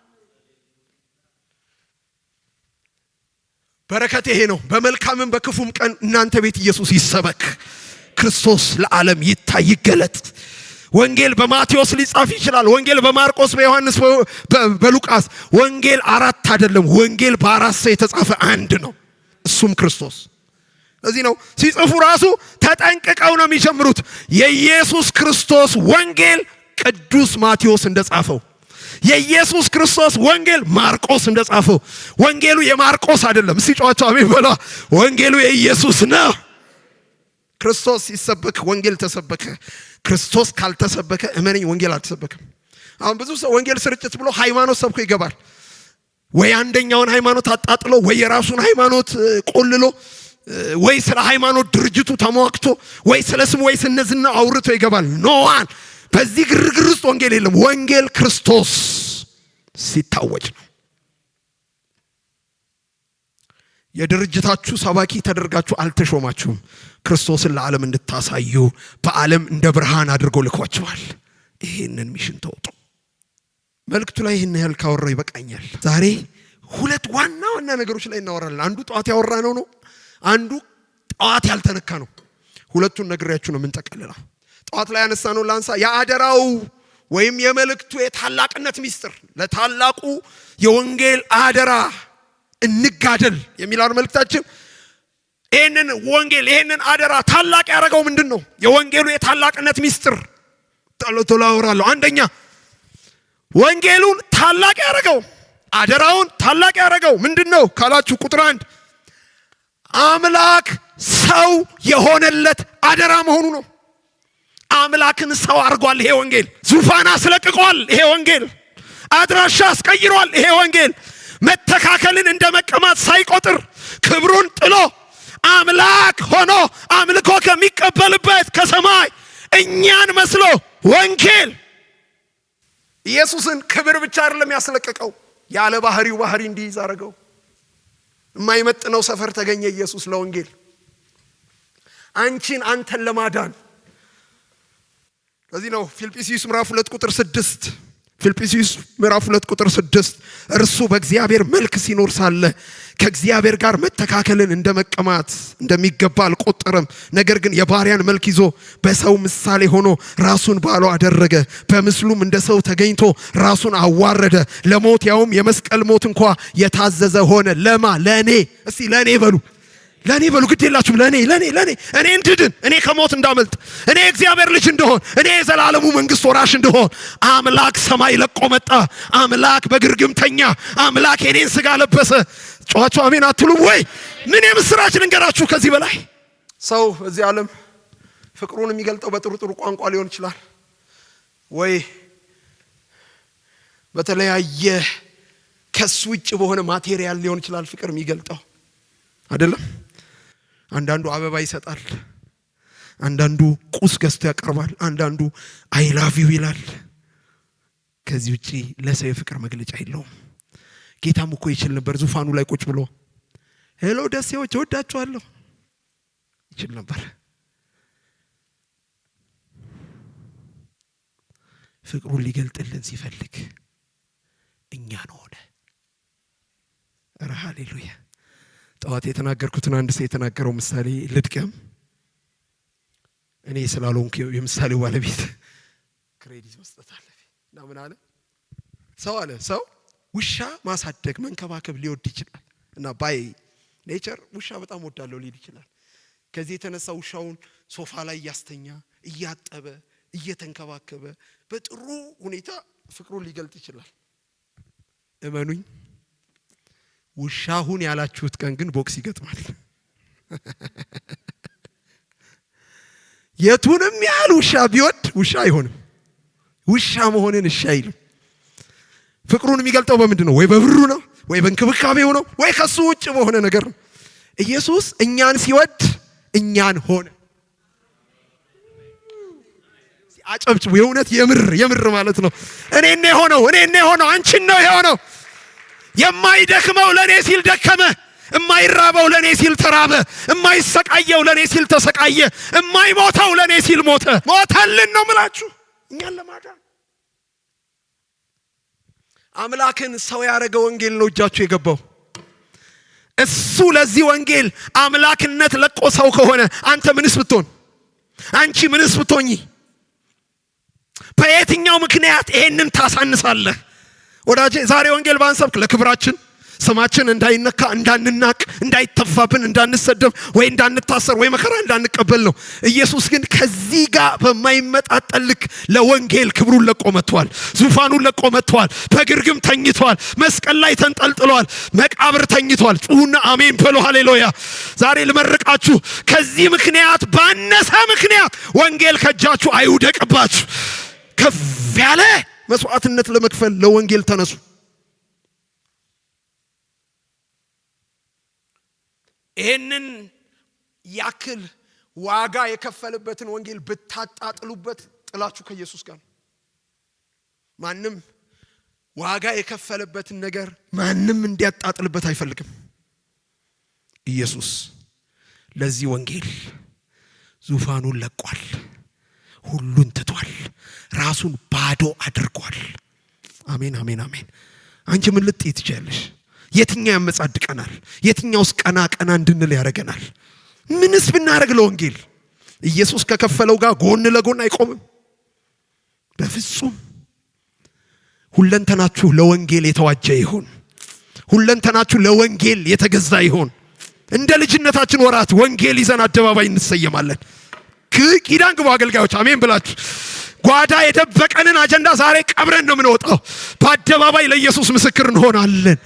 S1: በረከት ይሄ ነው። በመልካምም በክፉም ቀን እናንተ ቤት ኢየሱስ ይሰበክ፣ ክርስቶስ ለዓለም ይታይ ይገለጥ። ወንጌል በማቴዎስ ሊጻፍ ይችላል። ወንጌል በማርቆስ፣ በዮሐንስ፣ በሉቃስ። ወንጌል 4 አይደለም። ወንጌል በ4 ሰው የተጻፈ አንድ ነው፣ እሱም ክርስቶስ። እዚህ ነው ሲጽፉ ራሱ ተጠንቅቀው ነው የሚጀምሩት። የኢየሱስ ክርስቶስ ወንጌል ቅዱስ ማቴዎስ እንደጻፈው፣ የኢየሱስ ክርስቶስ ወንጌል ማርቆስ እንደጻፈው። ወንጌሉ የማርቆስ አይደለም። እስቲ ጫዋቸው አሜን በላ። ወንጌሉ የኢየሱስ ነው። ክርስቶስ ሲሰበክ ወንጌል ተሰበከ። ክርስቶስ ካልተሰበከ እመነኝ ወንጌል አልተሰበከም። አሁን ብዙ ሰው ወንጌል ስርጭት ብሎ ሃይማኖት ሰብኮ ይገባል። ወይ አንደኛውን ሃይማኖት አጣጥሎ፣ ወይ የራሱን ሃይማኖት ቆልሎ፣ ወይ ስለ ሃይማኖት ድርጅቱ ተሟክቶ፣ ወይ ስለ ስም ወይ ስነዝና አውርቶ ይገባል። ኖዋን በዚህ ግርግር ውስጥ ወንጌል የለም። ወንጌል ክርስቶስ ሲታወጅ ነው። የድርጅታችሁ ሰባኪ ተደርጋችሁ አልተሾማችሁም። ክርስቶስን ለዓለም እንድታሳዩ በዓለም እንደ ብርሃን አድርገው ልኳችኋል። ይሄንን ሚሽን ተወጡ። መልእክቱ ላይ ይህን ያህል ካወራው ይበቃኛል። ዛሬ ሁለት ዋና ነገሮች ላይ እናወራለን። አንዱ ጠዋት ያወራነው ነው፣ አንዱ ጠዋት ያልተነካ ነው። ሁለቱን ነግሬያችሁ ነው የምንጠቀልለው። ጠዋት ላይ ያነሳነው ላንሳ። የአደራው ወይም የመልእክቱ የታላቅነት ሚስጥር፣ ለታላቁ የወንጌል አደራ እንጋደል የሚላል መልእክታችን። ይሄንን ወንጌል ይሄንን አደራ ታላቅ ያደረገው ምንድነው? የወንጌሉ የታላቅነት ሚስጥር ቶሎ አወራለሁ። አንደኛ ወንጌሉን ታላቅ ያደረገው አደራውን ታላቅ ያደረገው ምንድነው ካላችሁ ቁጥር 1 አምላክ ሰው የሆነለት አደራ መሆኑ ነው። አምላክን ሰው አድርጓል ይሄ ወንጌል። ዙፋን አስለቅቋል ይሄ ወንጌል። አድራሻ አስቀይሯል ይሄ ወንጌል። መተካከልን እንደ መቀማት ሳይቆጥር ክብሩን ጥሎ አምላክ ሆኖ አምልኮ ከሚቀበልበት ከሰማይ እኛን መስሎ ወንጌል ኢየሱስን ክብር ብቻ አይደለም ያስለቀቀው፣ ያለ ባህሪው ባህሪ እንዲይዝ አደረገው። የማይመጥነው ሰፈር ተገኘ ኢየሱስ ለወንጌል አንተን ለማዳን። ለዚህ ነው ፊልጵስዩስ ምዕራፍ 2 ቁጥር 6 ፊልጵስዩስ ምዕራፍ 2 ቁጥር 6 እርሱ በእግዚአብሔር መልክ ሲኖር ሳለ ከእግዚአብሔር ጋር መተካከልን እንደ መቀማት እንደሚገባ አልቆጠረም። ነገር ግን የባሪያን መልክ ይዞ በሰው ምሳሌ ሆኖ ራሱን ባዶ አደረገ። በምስሉም እንደ ሰው ተገኝቶ ራሱን አዋረደ፣ ለሞት ያውም የመስቀል ሞት እንኳ የታዘዘ ሆነ። ለኔ እስቲ ለኔ በሉ ግድ የላችሁም። ለኔ እኔ እንድድን፣ እኔ ከሞት እንዳመልጥ፣ እኔ እግዚአብሔር ልጅ እንደሆን፣ እኔ የዘላለሙ መንግስት ወራሽ እንደሆን አምላክ ሰማይ ለቆ መጣ። አምላክ በግርግም ተኛ። አምላክ የኔን ስጋ ለበሰ። ጮኻችሁ አሜን አትሉም ወይ? ምን የምስራች ልንገራችሁ ከዚህ በላይ። ሰው በዚህ ዓለም ፍቅሩን የሚገልጠው በጥሩ ቋንቋ ሊሆን ይችላል፣ ወይ በተለያየ ከሱ ውጭ በሆነ ማቴሪያል ሊሆን ይችላል ፍቅር የሚገልጠው አይደለም። አንዳንዱ አበባ ይሰጣል፣ አንዳንዱ ቁስ ገዝቶ ያቀርባል፣ አንዳንዱ አይ ላቭ ዩ ይላል። ከዚህ ውጪ ለሰው የፍቅር መግለጫ የለውም። ጌታም እኮ ይችል ነበር ዙፋኑ ላይ ቁጭ ብሎ ሄሎ ደሴዎች እወዳችኋለሁ ይችል ነበር። ፍቅሩን ሊገልጥልን ሲፈልግ እኛን ሆነ። ሃሌሉያ። ጠዋት የተናገርኩትን አንድ ሰው የተናገረው ምሳሌ ልድገም። እኔ ስላልሆንኩ የምሳሌው ባለቤት ክሬዲት መስጠት አለብኝ። እና ምን አለ ሰው ውሻ ማሳደግ መንከባከብ ሊወድ ይችላል፣ እና ባይ ኔቸር ውሻ በጣም ወዳለው ሊል ይችላል። ከዚህ የተነሳ ውሻውን ሶፋ ላይ እያስተኛ እያጠበ እየተንከባከበ በጥሩ ሁኔታ ፍቅሩን ሊገልጥ ይችላል። እመኑኝ ውሻሁን ያላችሁት ቀን ግን ቦክስ ይገጥማል። የቱንም ያህል ውሻ ቢወድ ውሻ አይሆንም። ውሻ መሆንን እሺ አይልም። ፍቅሩን የሚገልጠው በምንድን ነው? ወይ በብሩ ነው፣ ወይ በእንክብካቤው ነው፣ ወይ ከሱ ውጭ በሆነ ነገር ነው። ኢየሱስ እኛን ሲወድ እኛን ሆነ። አጨብጭቡ። የእውነት የምር ማለት ነው። እኔ ሆነው አንቺን ነው የሆነው። የማይደክመው ለኔ ሲል ደከመ፣ የማይራበው ለኔ ሲል ተራበ፣ የማይሰቃየው ለኔ ሲል ተሰቃየ፣ የማይሞተው ለኔ ሲል ሞተልን ነው ምላችሁ እኛን ለማዳን። አምላክን ሰው ያደረገ ወንጌል ነው እጃችሁ የገባው። እሱ ለዚህ ወንጌል አምላክነት ለቆ ሰው ከሆነ አንተ ምንስ ብትሆን፣ አንቺ ምንስ ብትሆኚ፣ በየትኛው ምክንያት ይሄንን ታሳንሳለህ? ወዳጄ ዛሬ ወንጌል ባንሰብክ ለክብራችን ስማችን እንዳይነካ፣ እንዳንናቅ፣ እንዳይተፋብን፣ እንዳንሰደብ፣ ወይ እንዳንታሰር፣ ወይ መከራ እንዳንቀበል ነው። ኢየሱስ ግን ከዚህ ጋር በማይመጣጠን ልክ ለወንጌል ክብሩን ለቆ መጥቷል። ዙፋኑን ለቆ መጥቷል። በግርግም ተኝቷል። መስቀል ላይ ተንጠልጥሏል። መቃብር ተኝቷል። ጩሁና አሜን በሉ። ሃሌሉያ። ዛሬ ልመርቃችሁ። ከዚህ ምክንያት ባነሰ ምክንያት ወንጌል ከእጃችሁ አይውደቅባችሁ። ከፍ ያለ መስዋዕትነት ለመክፈል ለወንጌል ተነሱ። ይሄንን ያክል ዋጋ የከፈለበትን ወንጌል ብታጣጥሉበት ጥላችሁ ከኢየሱስ ጋር። ማንም ዋጋ የከፈለበትን ነገር ማንም እንዲያጣጥልበት አይፈልግም። ኢየሱስ ለዚህ ወንጌል ዙፋኑን ለቋል። ሁሉን ትቷል። ራሱን ባዶ አድርጓል። አሜን። አንቺ ምን ልትይ ትችያለሽ? የትኛው ያመጻድቀናል? የትኛውስ ቀና ቀና እንድንል ያደርገናል? ምንስ ብናደርግ ለወንጌል? ኢየሱስ ከከፈለው ጋር ጎን ለጎን አይቆምም በፍጹም። ሁለንተናችሁ ለወንጌል የተዋጀ ይሁን። ሁለንተናችሁ ለወንጌል የተገዛ ይሁን። እንደ ልጅነታችን ወራት ወንጌል ይዘን አደባባይ እንሰየማለን። ኪዳን ግቡ አገልጋዮች፣ አሜን ብላችሁ። ጓዳ የደበቀንን አጀንዳ ዛሬ ቀብረን ነው የምንወጣው። በአደባባይ ለኢየሱስ ምስክር እንሆናለን።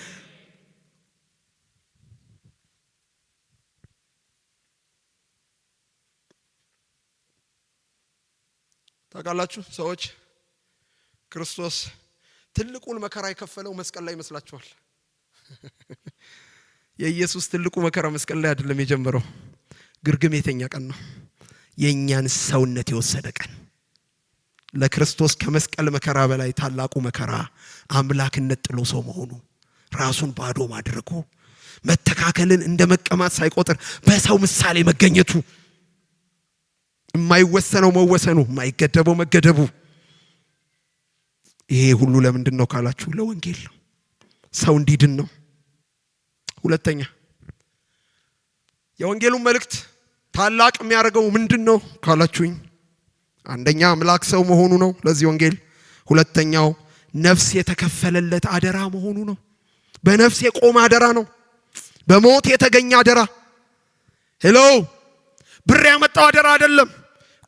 S1: ታውቃላችሁ ሰዎች ክርስቶስ ትልቁን መከራ የከፈለው መስቀል ላይ ይመስላችኋል? የኢየሱስ ትልቁ መከራ መስቀል ላይ አይደለም የጀመረው። ግርግም የተኛ ቀን ነው። የኛን ሰውነት የወሰደ ቀን። ለክርስቶስ ከመስቀል መከራ በላይ ታላቁ መከራ አምላክነት ጥሎ ሰው መሆኑ፣ ራሱን ባዶ ማድረጉ፣ መተካከልን እንደ መቀማት ሳይቆጥር በሰው ምሳሌ መገኘቱ፣ የማይወሰነው መወሰኑ፣ የማይገደበው መገደቡ። ይሄ ሁሉ ለምንድን ነው ካላችሁ ለወንጌል ነው። ሰው እንዲድን ነው። ሁለተኛ የወንጌሉን መልእክት ታላቅ የሚያደርገው ምንድን ነው ካላችሁኝ፣ አንደኛ አምላክ ሰው መሆኑ ነው ለዚህ ወንጌል። ሁለተኛው ነፍስ የተከፈለለት አደራ መሆኑ ነው። በነፍስ የቆመ አደራ ነው። በሞት የተገኘ አደራ። ሄሎ ብር ያመጣው አደራ አይደለም።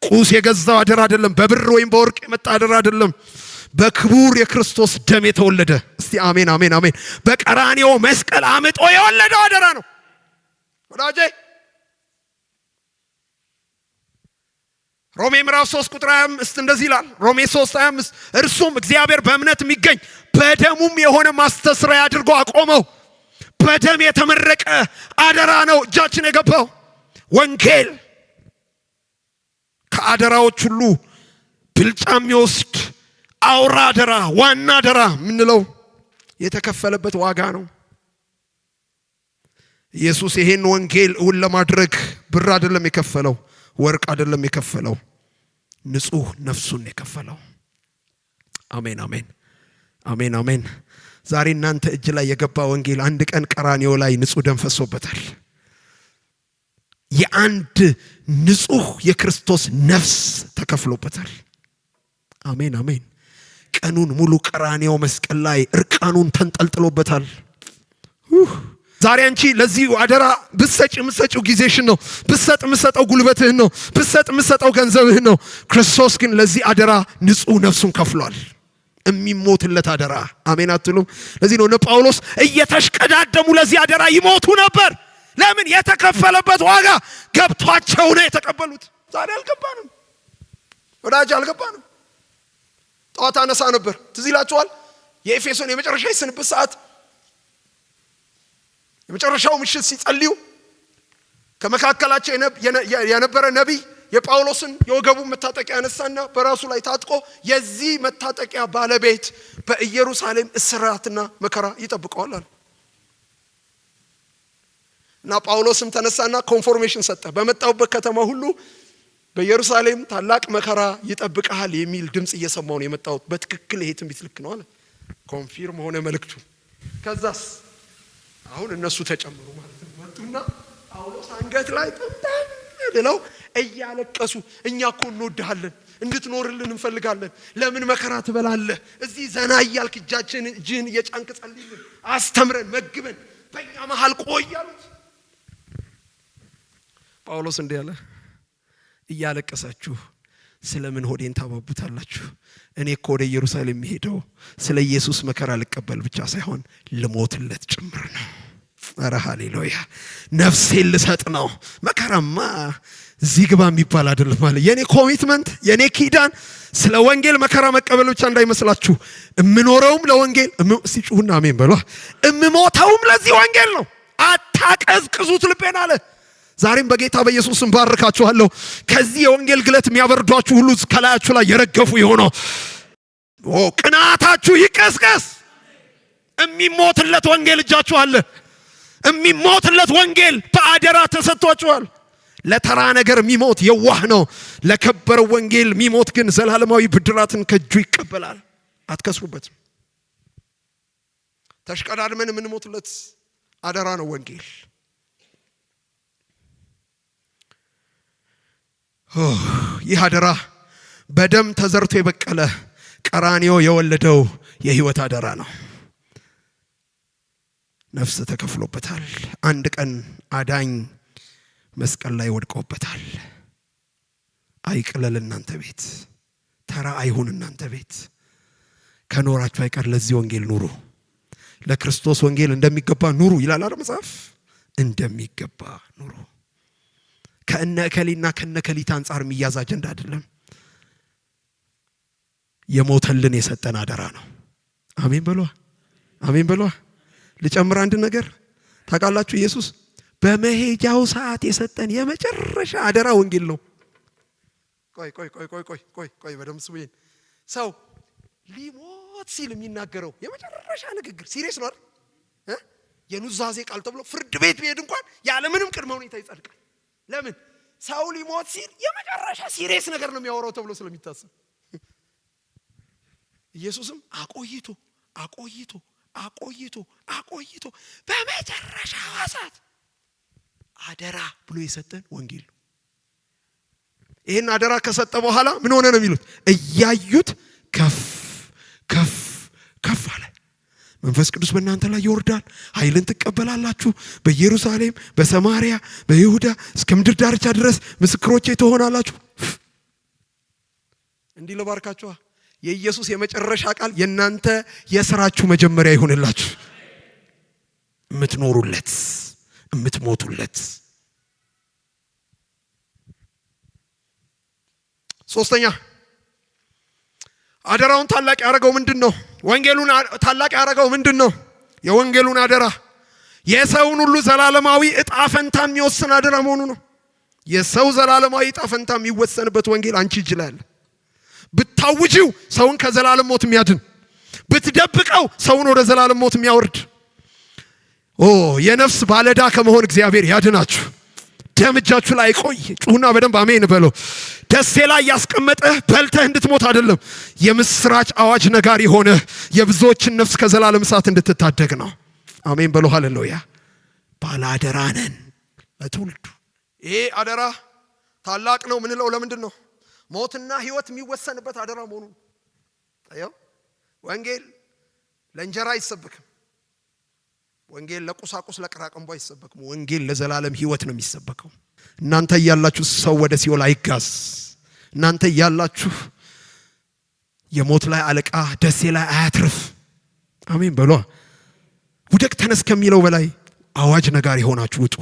S1: ቁስ የገዛው አደራ አይደለም። በብር ወይም በወርቅ የመጣ አደራ አይደለም። በክቡር የክርስቶስ ደም የተወለደ፣ እስቲ አሜን አሜን አሜን፣ በቀራንዮ መስቀል አምጦ የወለደው አደራ ነው ወዳጄ። ሮሜ ምዕራፍ 3 ቁጥር 25 እንደዚህ ይላል። ሮሜ 3:25 እርሱም እግዚአብሔር በእምነት የሚገኝ በደሙም የሆነ ማስተስረያ አድርጎ አቆመው። በደም የተመረቀ አደራ ነው እጃችን የገባው። ወንጌል ከአደራዎች ሁሉ ብልጫ የሚወስድ አውራ አደራ፣ ዋና አደራ የምንለው የተከፈለበት ዋጋ ነው። ኢየሱስ ይሄን ወንጌል እውን ለማድረግ ብር አይደለም የከፈለው፣ ወርቅ አይደለም የከፈለው፣ ንጹህ ነፍሱን የከፈለው። አሜን አሜን አሜን አሜን። ዛሬ እናንተ እጅ ላይ የገባ ወንጌል አንድ ቀን ቀራንዮ ላይ ንጹህ ደም ፈሶበታል። የአንድ ንጹህ የክርስቶስ ነፍስ ተከፍሎበታል። አሜን አሜን። ቀኑን ሙሉ ቀራንዮ መስቀል ላይ እርቃኑን ተንጠልጥሎበታል። ዛሬ አንቺ ለዚህ አደራ ብትሰጪ የምትሰጪው ጊዜሽን ነው። ብትሰጥ የምትሰጠው ጉልበትህን ነው። ብትሰጥ የምትሰጠው ገንዘብህን ነው። ክርስቶስ ግን ለዚህ አደራ ንጹህ ነፍሱን ከፍሏል። የሚሞትለት አደራ። አሜን አትሉም? ለዚህ ነው እነ ጳውሎስ እየተሽቀዳደሙ ለዚህ አደራ ይሞቱ ነበር። ለምን? የተከፈለበት ዋጋ ገብቷቸው ነው የተቀበሉት። ዛሬ አልገባንም ወዳጅ፣ አልገባንም። ጠዋት አነሳ ነበር፣ ትዝ ይላችኋል። የኤፌሶን የመጨረሻ የስንብት ሰዓት የመጨረሻው ምሽት ሲጸልዩ ከመካከላቸው የነበረ ነቢይ የጳውሎስን የወገቡን መታጠቂያ ያነሳና በራሱ ላይ ታጥቆ የዚህ መታጠቂያ ባለቤት በኢየሩሳሌም እስራትና መከራ ይጠብቀዋል አለ። እና ጳውሎስም ተነሳና ኮንፎርሜሽን ሰጠ። በመጣውበት ከተማ ሁሉ በኢየሩሳሌም ታላቅ መከራ ይጠብቀሃል የሚል ድምጽ እየሰማው ነው የመጣው። በትክክል ይሄ ትንቢት ልክ ነው አለ። ኮንፊርም ሆነ መልእክቱ። ከዛስ አሁን እነሱ ተጨምሩ ማለት ነው። መጡና ጳውሎስ አንገት ላይ ጥምጣም ብለው እያለቀሱ እኛ እኮ እንወድሃለን፣ እንድትኖርልን እንፈልጋለን፣ ለምን መከራ ትበላለህ? እዚህ ዘና እያልክ እጅህን እየጫንክ ጸልይልን፣ አስተምረን፣ መግበን፣ በእኛ መሃል ቆይ አሉት። ጳውሎስ እንዲህ አለ፣ እያለቀሳችሁ ስለምን ሆዴን ታባቡታላችሁ? እኔ እኮ ወደ ኢየሩሳሌም የሚሄደው ስለ ኢየሱስ መከራ ልቀበል ብቻ ሳይሆን ልሞትለት ጭምር ነው። ኧረ ሃሌሉያ! ነፍሴን ልሰጥ ነው። መከራማ እዚህ ግባ የሚባል አይደለም ማለት የኔ ኮሚትመንት፣ የኔ ኪዳን ስለ ወንጌል መከራ መቀበል ብቻ እንዳይመስላችሁ። እምኖረውም ለወንጌል፣ ሲጩሁና አሜን በሏ። እምሞተውም ለዚህ ወንጌል ነው። አታቀዝቅዙት ልቤን አለ። ዛሬም በጌታ በኢየሱስ ስም ባርካችኋለሁ። ከዚህ የወንጌል ግለት የሚያበርዷችሁ ሁሉ ከላያችሁ ላይ የረገፉ ይሆነው። ቅናታችሁ ይቀስቀስ። የሚሞትለት ወንጌል እጃችሁ አለ። የሚሞትለት ወንጌል በአደራ ተሰጥቷችኋል። ለተራ ነገር የሚሞት የዋህ ነው። ለከበረው ወንጌል የሚሞት ግን ዘላለማዊ ብድራትን ከእጁ ይቀበላል። አትከስሩበትም። ተሽቀዳድመን የምንሞትለት አደራ ነው ወንጌል። ይህ አደራ በደም ተዘርቶ የበቀለ ቀራንዮ የወለደው የህይወት አደራ ነው። ነፍስ ተከፍሎበታል። አንድ ቀን አዳኝ መስቀል ላይ ወድቆበታል። አይቅለል እናንተ ቤት፣ ተራ አይሁን እናንተ ቤት። ከኖራችሁ አይቀር ለዚህ ወንጌል ኑሩ። ለክርስቶስ ወንጌል እንደሚገባ ኑሩ ይላል አይደል መጽሐፍ? እንደሚገባ ኑሩ። ከነከሊና ከነከሊት አንፃር የሚያዝ አጀንዳ አይደለም። የሞተልን የሰጠን አደራ ነው። አሜን በሏ፣ አሜን በሏ። ልጨምር አንድ ነገር ታውቃላችሁ፣ ኢየሱስ በመሄጃው ሰዓት የሰጠን የመጨረሻ አደራ ወንጌል ነው። ቆይ በደም ስሙኝ። ሰው ሊሞት ሲል የሚናገረው የመጨረሻ ንግግር ሲሪየስ ነው አይደል? የኑዛዜ ቃል ተብሎ ፍርድ ቤት ቢሄድ እንኳን ያለ ምንም ቅድመ ሁኔታ ይጸድቃል። ለምን? ሰው ሊሞት ሲል የመጨረሻ ሲሪየስ ነገር ነው የሚያወራው ተብሎ ስለሚታሰብ ኢየሱስም አቆይቶ በመጨረሻ ሰዓት አደራ ብሎ የሰጠን ወንጌል ነው። ይሄን አደራ ከሰጠ በኋላ ምን ሆነ ነው የሚሉት? እያዩት ከፍ አለ። መንፈስ ቅዱስ በእናንተ ላይ ይወርዳል፣ ኃይልን ትቀበላላችሁ፣ በኢየሩሳሌም በሰማሪያ በይሁዳ እስከ ምድር ዳርቻ ድረስ ምስክሮቼ ትሆናላችሁ። እንዲህ ልባርካችሁ፣ የኢየሱስ የመጨረሻ ቃል የእናንተ የሥራችሁ መጀመሪያ ይሁንላችሁ። የምትኖሩለት የምትሞቱለት። ሶስተኛ አደራውን ታላቅ ያደረገው ምንድነው? ወንጌሉን ታላቅ ያደረገው ምንድነው? የወንጌሉን አደራ የሰውን ሁሉ ዘላለማዊ ዕጣ ፈንታ የሚወስን አደራ መሆኑ ነው። የሰው ዘላለማዊ ዕጣ ፈንታ የሚወሰንበት ወንጌል አንቺ ይችላል። ብታውጂው ሰውን ከዘላለም ሞት የሚያድን፣ ብትደብቀው ሰውን ወደ ዘላለም ሞት የሚያወርድ፣ የነፍስ ባለዳ ከመሆን እግዚአብሔር ያድናችሁ። ደም እጃችሁ ላይ ቆይ። ጩሁና በደንብ አሜን በለው። ደሴ ላይ ያስቀመጠህ በልተህ እንድትሞት አይደለም፣ የምስራች አዋጅ ነጋሪ ሆነ የብዙዎችን ነፍስ ከዘላለም እሳት እንድትታደግ ነው። አሜን በለው። ሃሌሉያ። ባለአደራ ነን ለትውልዱ። ይሄ አደራ ታላቅ ነው ምንለው ለምንድን ነው? ሞትና ህይወት የሚወሰንበት አደራ መሆኑ። አየው፣ ወንጌል ለእንጀራ አይሰበክም። ወንጌል ለቁሳቁስ ለቅራቅንቦ አይሰበክም። ወንጌል ለዘላለም ህይወት ነው የሚሰበከው። እናንተ እያላችሁ ሰው ወደ ሲኦል አይጋዝ። እናንተ እያላችሁ የሞት ላይ አለቃ ደሴ ላይ አያትርፍ። አሜን በሏ። ውደቅ ተነስ ከሚለው በላይ አዋጅ ነጋሪ ሆናችሁ ውጡ።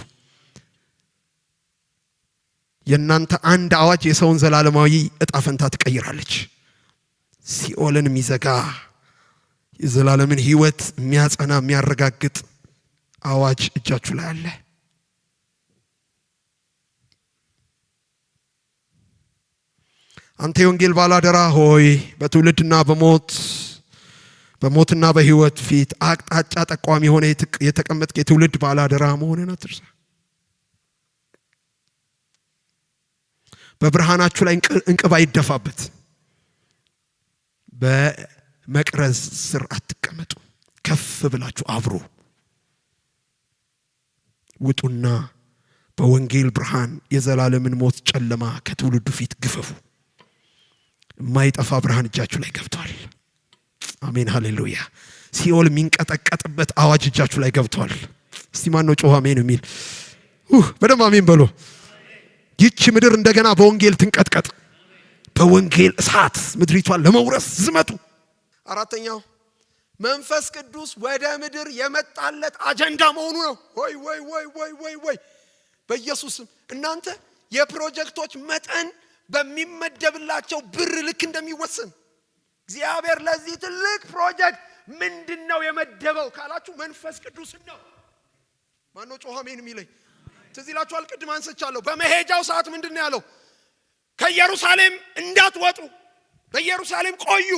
S1: የእናንተ አንድ አዋጅ የሰውን ዘላለማዊ ዕጣ ፈንታ ትቀይራለች። ሲኦልን የሚዘጋ የዘላለምን ህይወት የሚያጸና የሚያረጋግጥ አዋጅ እጃችሁ ላይ አለ። አንተ የወንጌል ባላደራ ሆይ በትውልድና በሞትና በህይወት ፊት አቅጣጫ ጠቋሚ ሆነ የተቀመጥክ የትውልድ ባላደራ መሆንን አትርሳ። በብርሃናችሁ ላይ እንቅብ አይደፋበት። በመቅረዝ ስር አትቀመጡ። ከፍ ብላችሁ አብሩ። ውጡና በወንጌል ብርሃን የዘላለምን ሞት ጨለማ ከትውልዱ ፊት ግፈፉ። የማይጠፋ ብርሃን እጃችሁ ላይ ገብቷል። አሜን ሃሌሉያ። ሲኦል የሚንቀጠቀጥበት አዋጅ እጃችሁ ላይ ገብቷል። እስቲ ማን ነው ጮህ አሜን የሚል? በደንብ አሜን በሉ። ይህች ምድር እንደገና በወንጌል ትንቀጥቀጥ። በወንጌል እሳት ምድሪቷን ለመውረስ ዝመቱ። አራተኛው መንፈስ ቅዱስ ወደ ምድር የመጣለት አጀንዳ መሆኑ ነው። ወይ በኢየሱስም እናንተ የፕሮጀክቶች መጠን በሚመደብላቸው ብር ልክ እንደሚወሰን እግዚአብሔር ለዚህ ትልቅ ፕሮጀክት ምንድነው የመደበው ካላችሁ መንፈስ ቅዱስ ነው። ማን ነው ጮህ አሜን የሚለኝ? ትዝ ይላችኋል፣ ቅድም አንስቻለሁ። በመሄጃው ሰዓት ምንድነው ያለው? ከኢየሩሳሌም እንዳትወጡ በኢየሩሳሌም ቆዩ።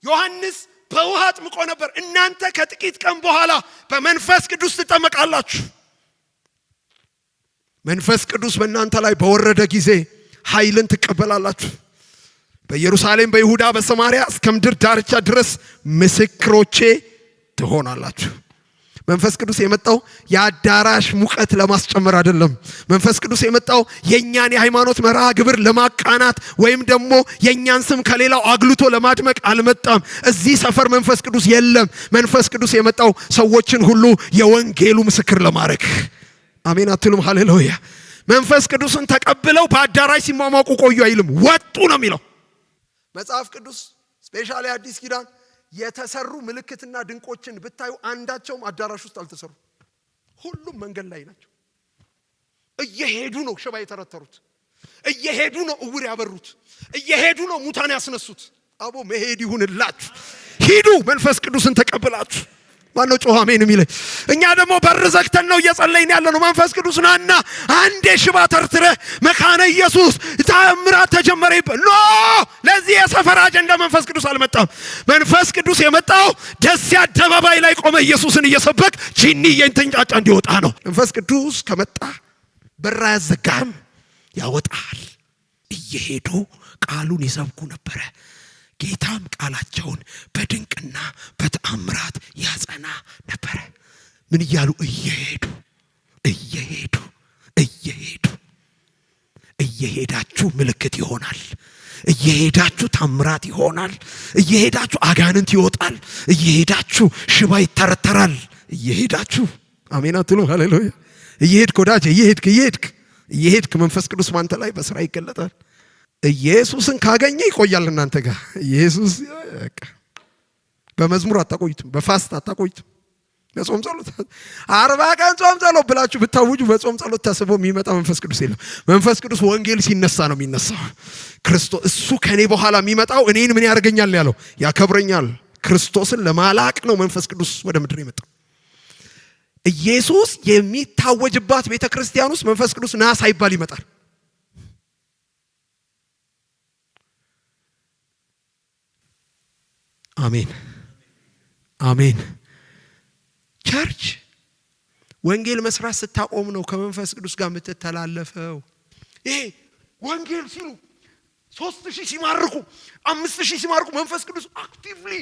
S1: ዮሐንስ በውሃ አጥምቆ ነበር። እናንተ ከጥቂት ቀን በኋላ በመንፈስ ቅዱስ ትጠመቃላችሁ። መንፈስ ቅዱስ በእናንተ ላይ በወረደ ጊዜ ኃይልን ትቀበላላችሁ። በኢየሩሳሌም በይሁዳ በሰማሪያ እስከ ምድር ዳርቻ ድረስ ምስክሮቼ ትሆናላችሁ። መንፈስ ቅዱስ የመጣው የአዳራሽ ሙቀት ለማስጨመር አይደለም። መንፈስ ቅዱስ የመጣው የኛን የሃይማኖት መርሃ ግብር ለማቃናት ወይም ደግሞ የኛን ስም ከሌላው አግልቶ ለማድመቅ አልመጣም። እዚህ ሰፈር መንፈስ ቅዱስ የለም። መንፈስ ቅዱስ የመጣው ሰዎችን ሁሉ የወንጌሉ ምስክር ለማድረግ። አሜን አትሉም? ሃሌሉያ። መንፈስ ቅዱስን ተቀብለው በአዳራሽ ሲሟሟቁ ቆዩ አይልም፣ ወጡ ነው የሚለው መጽሐፍ ቅዱስ። ስፔሻሊ አዲስ ኪዳን የተሰሩ ምልክትና ድንቆችን ብታዩ አንዳቸውም አዳራሽ ውስጥ አልተሰሩ። ሁሉም መንገድ ላይ ናቸው። እየሄዱ ነው ሽባ የተረተሩት፣ እየሄዱ ነው እውር ያበሩት፣ እየሄዱ ነው ሙታን ያስነሱት። አቦ መሄድ ይሁንላችሁ። ሂዱ መንፈስ ቅዱስን ተቀብላችሁ። ማነው ጮህ አሜን የሚለኝ? እኛ ደግሞ በር ዘግተን ነው እየጸለይን ያለነው። መንፈስ ቅዱስ ናና አንዴ ሽባ ተርትረ መካነ ኢየሱስ ተአምራት ተጀመረ ይባል ኖ። ለዚህ የሰፈር አጀንዳ መንፈስ ቅዱስ አልመጣም። መንፈስ ቅዱስ የመጣው ደስ አደባባይ ላይ ቆመ ኢየሱስን እየሰበክ ጂኒ የእንተንጫጫ እንዲወጣ ነው። መንፈስ ቅዱስ ከመጣ በር አያዘጋም፣ ያወጣል። እየሄዱ ቃሉን ይሰብኩ ነበረ። ጌታም ቃላቸውን በድንቅና በተአምራት ያጸና ነበረ። ምን እያሉ? እየሄዱ እየሄዱ እየሄዱ። እየሄዳችሁ ምልክት ይሆናል። እየሄዳችሁ ታምራት ይሆናል። እየሄዳችሁ አጋንንት ይወጣል። እየሄዳችሁ ሽባ ይተረተራል። እየሄዳችሁ አሜን አትሉ? ሃሌሉያ። እየሄድክ ወዳጄ፣ እየሄድክ መንፈስ ቅዱስ ማንተ ላይ በስራ ይገለጣል። ኢየሱስን ካገኘ ይቆያል እናንተ ጋር። ኢየሱስ በቃ በመዝሙር አታቆይቱም፣ በፋስት አታቆይቱም። በጾም ጸሎት 40 ቀን ጾም ጸሎት ብላችሁ ብታውጁ በጾም ጸሎት ታስቦ የሚመጣ መንፈስ ቅዱስ የለም። መንፈስ ቅዱስ ወንጌል ሲነሳ ነው የሚነሳው። ክርስቶስ እሱ ከኔ በኋላ የሚመጣው እኔን ምን ያደርገኛል ያለው? ያከብረኛል። ክርስቶስን ለማላቅ ነው መንፈስ ቅዱስ ወደ ምድር የመጣው። ኢየሱስ የሚታወጅባት ቤተክርስቲያን ውስጥ መንፈስ ቅዱስ ና ሳይባል ይመጣል። አሜን አሜን። ቸርች ወንጌል መስራት ስታቆም ነው ከመንፈስ ቅዱስ ጋር የምትተላለፈው። ይሄ ወንጌል ሲሉ 3000 ሲማርኩ 5000 ሲማርኩ መንፈስ ቅዱስ አክቲቭሊ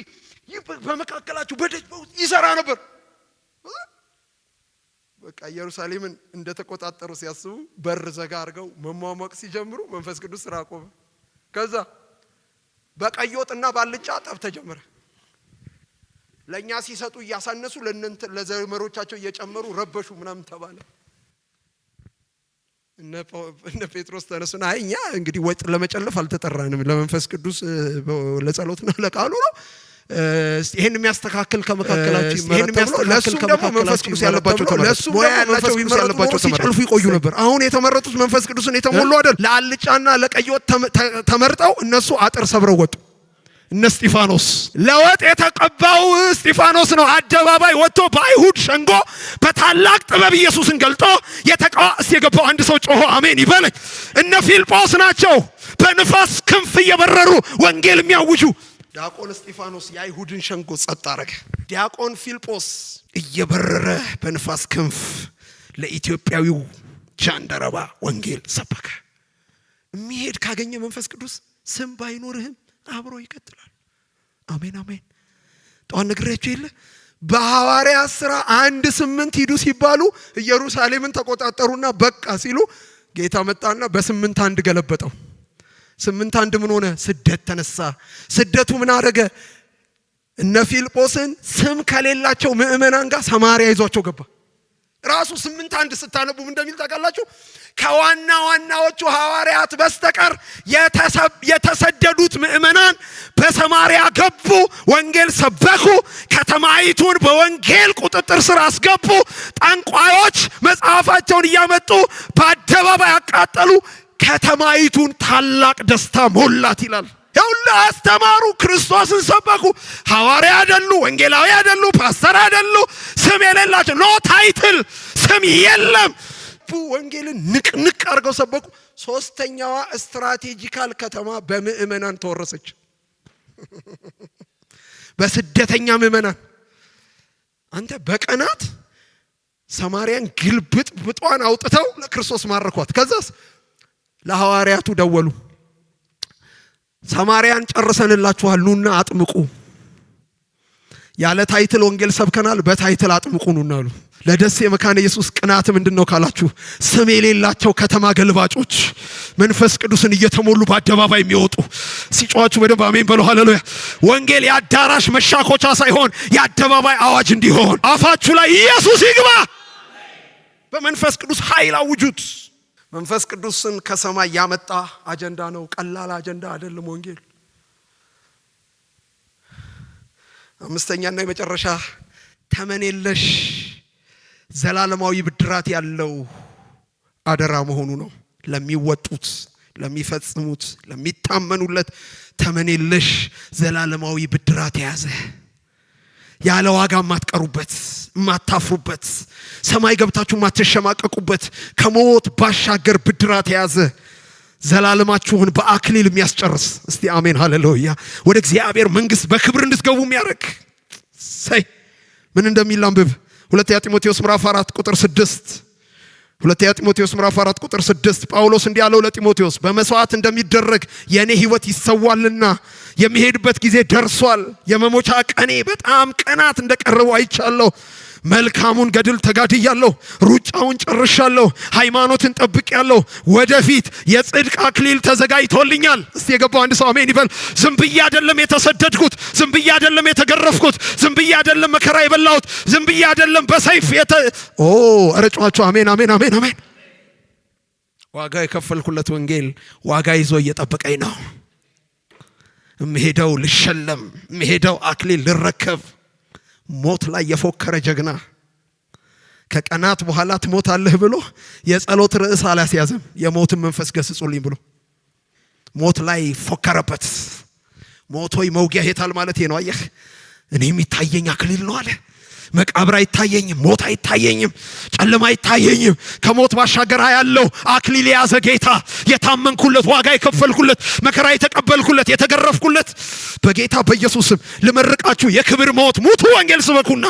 S1: በመካከላቸው በደጅ በውስጥ ይሰራ ነበር። በቃ ኢየሩሳሌምን እንደተቆጣጠሩ ሲያስቡ በር ዘጋ አድርገው መሟሟቅ ሲጀምሩ መንፈስ ቅዱስ ስራ ቆመ። ከዛ በቀይ ወጥና ባልጫ ጠብ ተጀመረ። ለኛ ሲሰጡ እያሳነሱ ለዘመሮቻቸው እየጨመሩ ረበሹ ምናምን ተባለ። እነ ጴጥሮስ ተነሱና እኛ እንግዲህ ወጥ ለመጨለፍ አልተጠራንም፣ ለመንፈስ ቅዱስ ለጸሎትና ለቃሉ ነው። ይሄን የሚያስተካክል ከመካከላችሁ ይመረጣሉ። ለሱ ደግሞ መንፈስ ቅዱስ ያለባቸው ተመረጡ። ያላቸው ይመረጣሉ። ሲጨልፉ ይቆዩ ነበር። አሁን የተመረጡት መንፈስ ቅዱስን የተሞሉ አይደል? ለአልጫና ለቀይ ወጥ ተመርጠው እነሱ አጥር ሰብረው ወጡ። እነ እስጢፋኖስ ለወጥ የተቀባው እስጢፋኖስ ነው። አደባባይ ወጥቶ በአይሁድ ሸንጎ በታላቅ ጥበብ ኢየሱስን ገልጦ የተቃዋስ የገባው አንድ ሰው ጮሆ አሜን ይበለኝ። እነ ፊልጶስ ናቸው በንፋስ ክንፍ እየበረሩ ወንጌል የሚያውጁ። ዲያቆን እስጢፋኖስ የአይሁድን ሸንጎ ጸጥ አረገ። ዲያቆን ፊልጶስ እየበረረ በንፋስ ክንፍ ለኢትዮጵያዊው ጃንደረባ ወንጌል ሰበከ። የሚሄድ ካገኘ መንፈስ ቅዱስ ስም ባይኖርህም አብሮ ይቀጥላል። አሜን አሜን። ጧን ነግሬያችሁ የለ በሐዋርያት ሥራ 1:8 ሂዱ ሲባሉ ኢየሩሳሌምን ተቆጣጠሩና በቃ ሲሉ ጌታ መጣና በ8:1 ገለበጠው። 8:1 ምን ሆነ? ስደት ተነሳ። ስደቱ ምን አደረገ? እነ ፊልጶስን ስም ከሌላቸው ምእመናን ጋር ሰማርያ ይዟቸው ገባ። ራሱ 8:1 ስታነቡ እንደሚል ታውቃላችሁ? ከዋና ዋናዎቹ ሐዋርያት በስተቀር የተሰደዱት ምእመናን በሰማርያ ገቡ፣ ወንጌል ሰበኩ፣ ከተማይቱን በወንጌል ቁጥጥር ስር አስገቡ። ጠንቋዮች መጽሐፋቸውን እያመጡ በአደባባይ አቃጠሉ። ከተማይቱን ታላቅ ደስታ ሞላት ይላል። ያውላ አስተማሩ፣ ክርስቶስን ሰበኩ። ሐዋርያ አይደሉ፣ ወንጌላዊ አይደሉ፣ ፓስተር አይደሉ፣ ስም የሌላቸው ኖ ታይትል፣ ስም የለም። ወንጌልን ንቅንቅ አድርገው ሰበኩ። ሶስተኛዋ ስትራቴጂካል ከተማ በምእመናን ተወረሰች። በስደተኛ ምእመናን። አንተ በቀናት ሰማርያን ግልብጥ ብጧን አውጥተው ለክርስቶስ ማረኳት። ከዛስ ለሐዋርያቱ ደወሉ። ሰማርያን ጨርሰንላችኋል፣ ኑና አጥምቁ። ያለ ታይትል ወንጌል ሰብከናል፣ በታይትል አጥምቁኑና አሉ። ለደሴ መካነ ኢየሱስ ቅናት ምንድነው ካላችሁ ስም የሌላቸው ከተማ ገልባጮች መንፈስ ቅዱስን እየተሞሉ በአደባባይ የሚወጡ ሲጮቹ በደንብ አሜን በሉ ሃሌሉያ። ወንጌል የአዳራሽ መሻኮቻ ሳይሆን የአደባባይ አዋጅ እንዲሆን አፋችሁ ላይ ኢየሱስ ይግባ። በመንፈስ ቅዱስ ኃይል አውጁት። መንፈስ ቅዱስን ከሰማይ ያመጣ አጀንዳ ነው፣ ቀላል አጀንዳ አይደለም ወንጌል። አምስተኛና የመጨረሻ ተመን የለሽ ዘላለማዊ ብድራት ያለው አደራ መሆኑ ነው። ለሚወጡት፣ ለሚፈጽሙት፣ ለሚታመኑለት ተመን የለሽ ዘላለማዊ ብድራት የያዘ ያለ ዋጋ ማትቀሩበት፣ ማታፍሩበት፣ ሰማይ ገብታችሁ ማትሸማቀቁበት ከሞት ባሻገር ብድራት የያዘ ዘላለማችሁን በአክሊል የሚያስጨርስ እስቲ አሜን ሃሌሉያ። ወደ እግዚአብሔር መንግስት በክብር እንድትገቡ የሚያረክ ሰይ ምን እንደሚል አንብብ። ሁለተኛ ጢሞቴዎስ ምዕራፍ 4 ቁጥር 6 ሁለተኛ ጢሞቴዎስ ምዕራፍ 4 ቁጥር 6 ጳውሎስ እንዲህ አለው ለጢሞቴዎስ በመስዋዕት እንደሚደረግ የኔ ህይወት ይሰዋልና የሚሄድበት ጊዜ ደርሷል። የመሞቻ ቀኔ በጣም ቀናት እንደቀረቡ አይቻለሁ። መልካሙን ገድል ተጋድያለሁ፣ ሩጫውን ጨርሻለሁ፣ ሃይማኖትን ጠብቄያለሁ። ወደፊት የጽድቅ አክሊል ተዘጋጅቶልኛል። እስቲ የገባው አንድ ሰው አሜን ይበል። ዝም ብዬ አይደለም የተሰደድኩት፣ ዝም ብዬ አይደለም የተገረፍኩት፣ ዝም ብዬ አይደለም መከራ የበላሁት፣ ዝም ብዬ አይደለም በሰይፍ እረጫችሁ አሜን አሜን አሜን አሜን። ዋጋ የከፈልኩለት ወንጌል ዋጋ ይዞ እየጠበቀኝ ነው። እምሄደው ልሸለም፣ እምሄደው አክሊል ልረከብ። ሞት ላይ የፎከረ ጀግና ከቀናት በኋላ ትሞታለህ ብሎ የጸሎት ርዕስ አላስያዘም። የሞትን መንፈስ ገስጹልኝ ብሎ ሞት ላይ ፎከረበት። ሞት ሆይ መውጊያ የታል ማለት ነው። አየህ እኔ የሚታየኝ አክሊል ነው አለ። መቃብር አይታየኝም፣ ሞት አይታየኝም፣ ጨለማ አይታየኝም። ከሞት ባሻገር ያለው አክሊል የያዘ ጌታ፣ የታመንኩለት፣ ዋጋ የከፈልኩለት፣ መከራ የተቀበልኩለት፣ የተገረፍኩለት በጌታ በኢየሱስም ልመርቃችሁ። የክብር ሞት ሙቱ፣ ወንጌል ስበኩና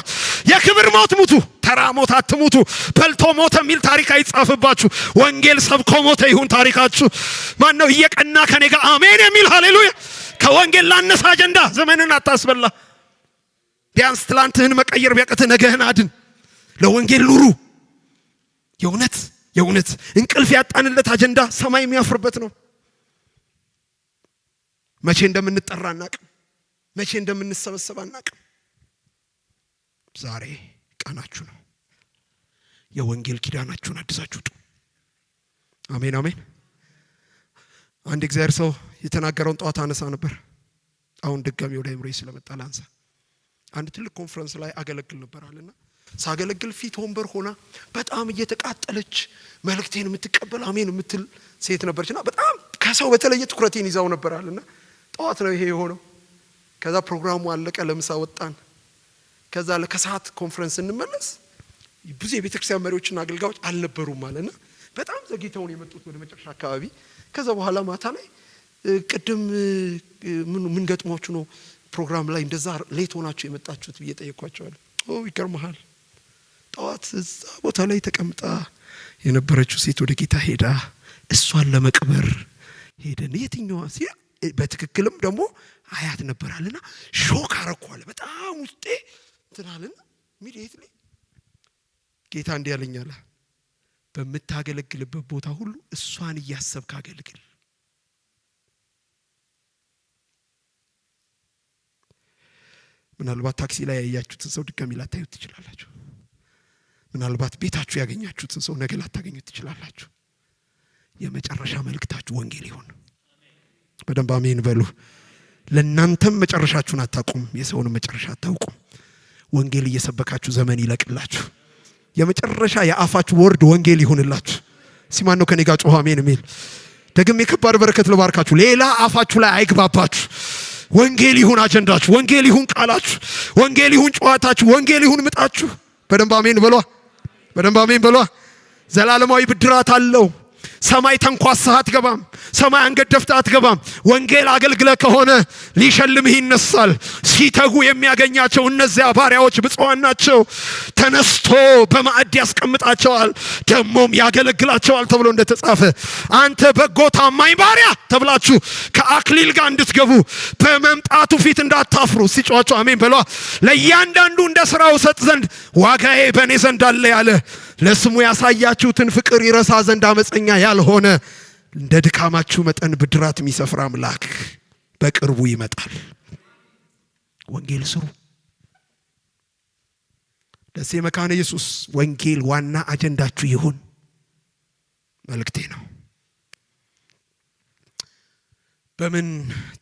S1: የክብር ሞት ሙቱ። ተራ ሞት አትሙቱ። በልቶ ሞተ የሚል ታሪክ አይጻፍባችሁ። ወንጌል ሰብኮ ሞተ ይሁን ታሪካችሁ። ማን ነው እየቀና ከኔ ጋር አሜን የሚል ሃሌሉያ። ከወንጌል ላነሳ አጀንዳ ዘመንን አታስበላ። ቢያንስ ትላንትህን መቀየር ቢያቅትህ ነገህን አድን። ለወንጌል ኑሩ። የእውነት እንቅልፍ ያጣንለት አጀንዳ ሰማይ የሚያፍርበት ነው። መቼ እንደምንጠራ አናቅም፣ መቼ እንደምንሰበሰብ አናቅም። ዛሬ ቀናችሁ ነው። የወንጌል ኪዳናችሁን አድሳችሁ ውጡ። አሜን አሜን። አንድ እግዚአብሔር ሰው የተናገረውን ጠዋት አነሳ ነበር። አሁን ድጋሚ ወደ አእምሮዬ ስለመጣ ላንሳ። አንድ ትልቅ ኮንፈረንስ ላይ አገለግል ነበርአልና ሳገለግል ፊት ወንበር ሆና በጣም እየተቃጠለች መልእክቴን የምትቀበል አሜን የምትል ሴት ነበርችና በጣም ከሰው በተለየ ትኩረቴን ይዛው ነበርአልና ጠዋት ነው ይሄ የሆነው። ከዛ ፕሮግራሙ አለቀ፣ ለምሳ ወጣን። ከዛ ለከሰዓት ኮንፈረንስ እንመለስ ብዙ የቤተክርስቲያን መሪዎችና አገልጋዮች አልነበሩም ማለትና በጣም ዘግይተው ነው የመጡት ወደ መጨረሻ አካባቢ። ከዛ በኋላ ማታ ላይ ቅድም ምን ገጥሟችሁ ነው ፕሮግራም ላይ እንደዛ ሌት ሆናችሁ የመጣችሁት ብዬ ጠየኳቸዋለሁ። ይገርምሃል ጠዋት እዛ ቦታ ላይ ተቀምጣ የነበረችው ሴት ወደ ጌታ ሄዳ እሷን ለመቅበር ሄደን የትኛዋ ሲል በትክክልም ደግሞ አያት ነበርአልና ሾክ አረኳለ። በጣም ውስጤ እንትናልና ኢሚዲየትሊ ጌታ እንዲህ ያለኛል፣ በምታገለግልበት ቦታ ሁሉ እሷን እያሰብክ አገልግል። ምናልባት ታክሲ ላይ ያያችሁትን ሰው ድጋሚ ላታዩት ትችላላችሁ። ምናልባት ቤታችሁ ያገኛችሁትን ሰው ነገ ላታገኙት ትችላላችሁ። የመጨረሻ መልእክታችሁ ወንጌል ይሁን። በደንብ አሜን በሉ። ለእናንተም መጨረሻችሁን አታውቁም፣ የሰውንም መጨረሻ አታውቁም። ወንጌል እየሰበካችሁ ዘመን ይለቅላችሁ። የመጨረሻ የአፋችሁ ወርድ ወንጌል ይሁንላችሁ። ሲማን ነው ከኔ ጋር ጮህ አሜን የሚል ደግሜ ከባድ በረከት ልባርካችሁ። ሌላ አፋችሁ ላይ አይግባባችሁ። ወንጌል ይሁን አጀንዳችሁ፣ ወንጌል ይሁን ቃላችሁ፣ ወንጌል ይሁን ጨዋታችሁ፣ ወንጌል ይሁን ምጣችሁ። በደንብ አሜን በሏ፣ በደንብ አሜን በሏ። ዘላለማዊ ብድራት አለው። ሰማይ ተንኳሰህ አትገባም። ሰማይ አንገት ደፍተህ አትገባም። ወንጌል አገልግለ ከሆነ ሊሸልምህ ይነሳል። ሲተጉ የሚያገኛቸው እነዚያ ባሪያዎች ብፁዓን ናቸው። ተነስቶ በማዕድ ያስቀምጣቸዋል፣ ደግሞም ያገለግላቸዋል ተብሎ እንደተጻፈ አንተ በጎ ታማኝ ባሪያ ተብላችሁ ከአክሊል ጋር እንድትገቡ በመምጣቱ ፊት እንዳታፍሩ። ሲጫዋቸው አሜን በሏ። ለእያንዳንዱ እንደ ስራው ሰጥ ዘንድ ዋጋዬ በእኔ ዘንድ አለ ያለ ለስሙ ያሳያችሁትን ፍቅር ይረሳ ዘንድ አመፀኛ ያልሆነ እንደ ድካማችሁ መጠን ብድራት የሚሰፍር አምላክ በቅርቡ ይመጣል። ወንጌል ስሩ። ደሴ መካነ ኢየሱስ ወንጌል ዋና አጀንዳችሁ ይሁን መልእክቴ ነው። በምን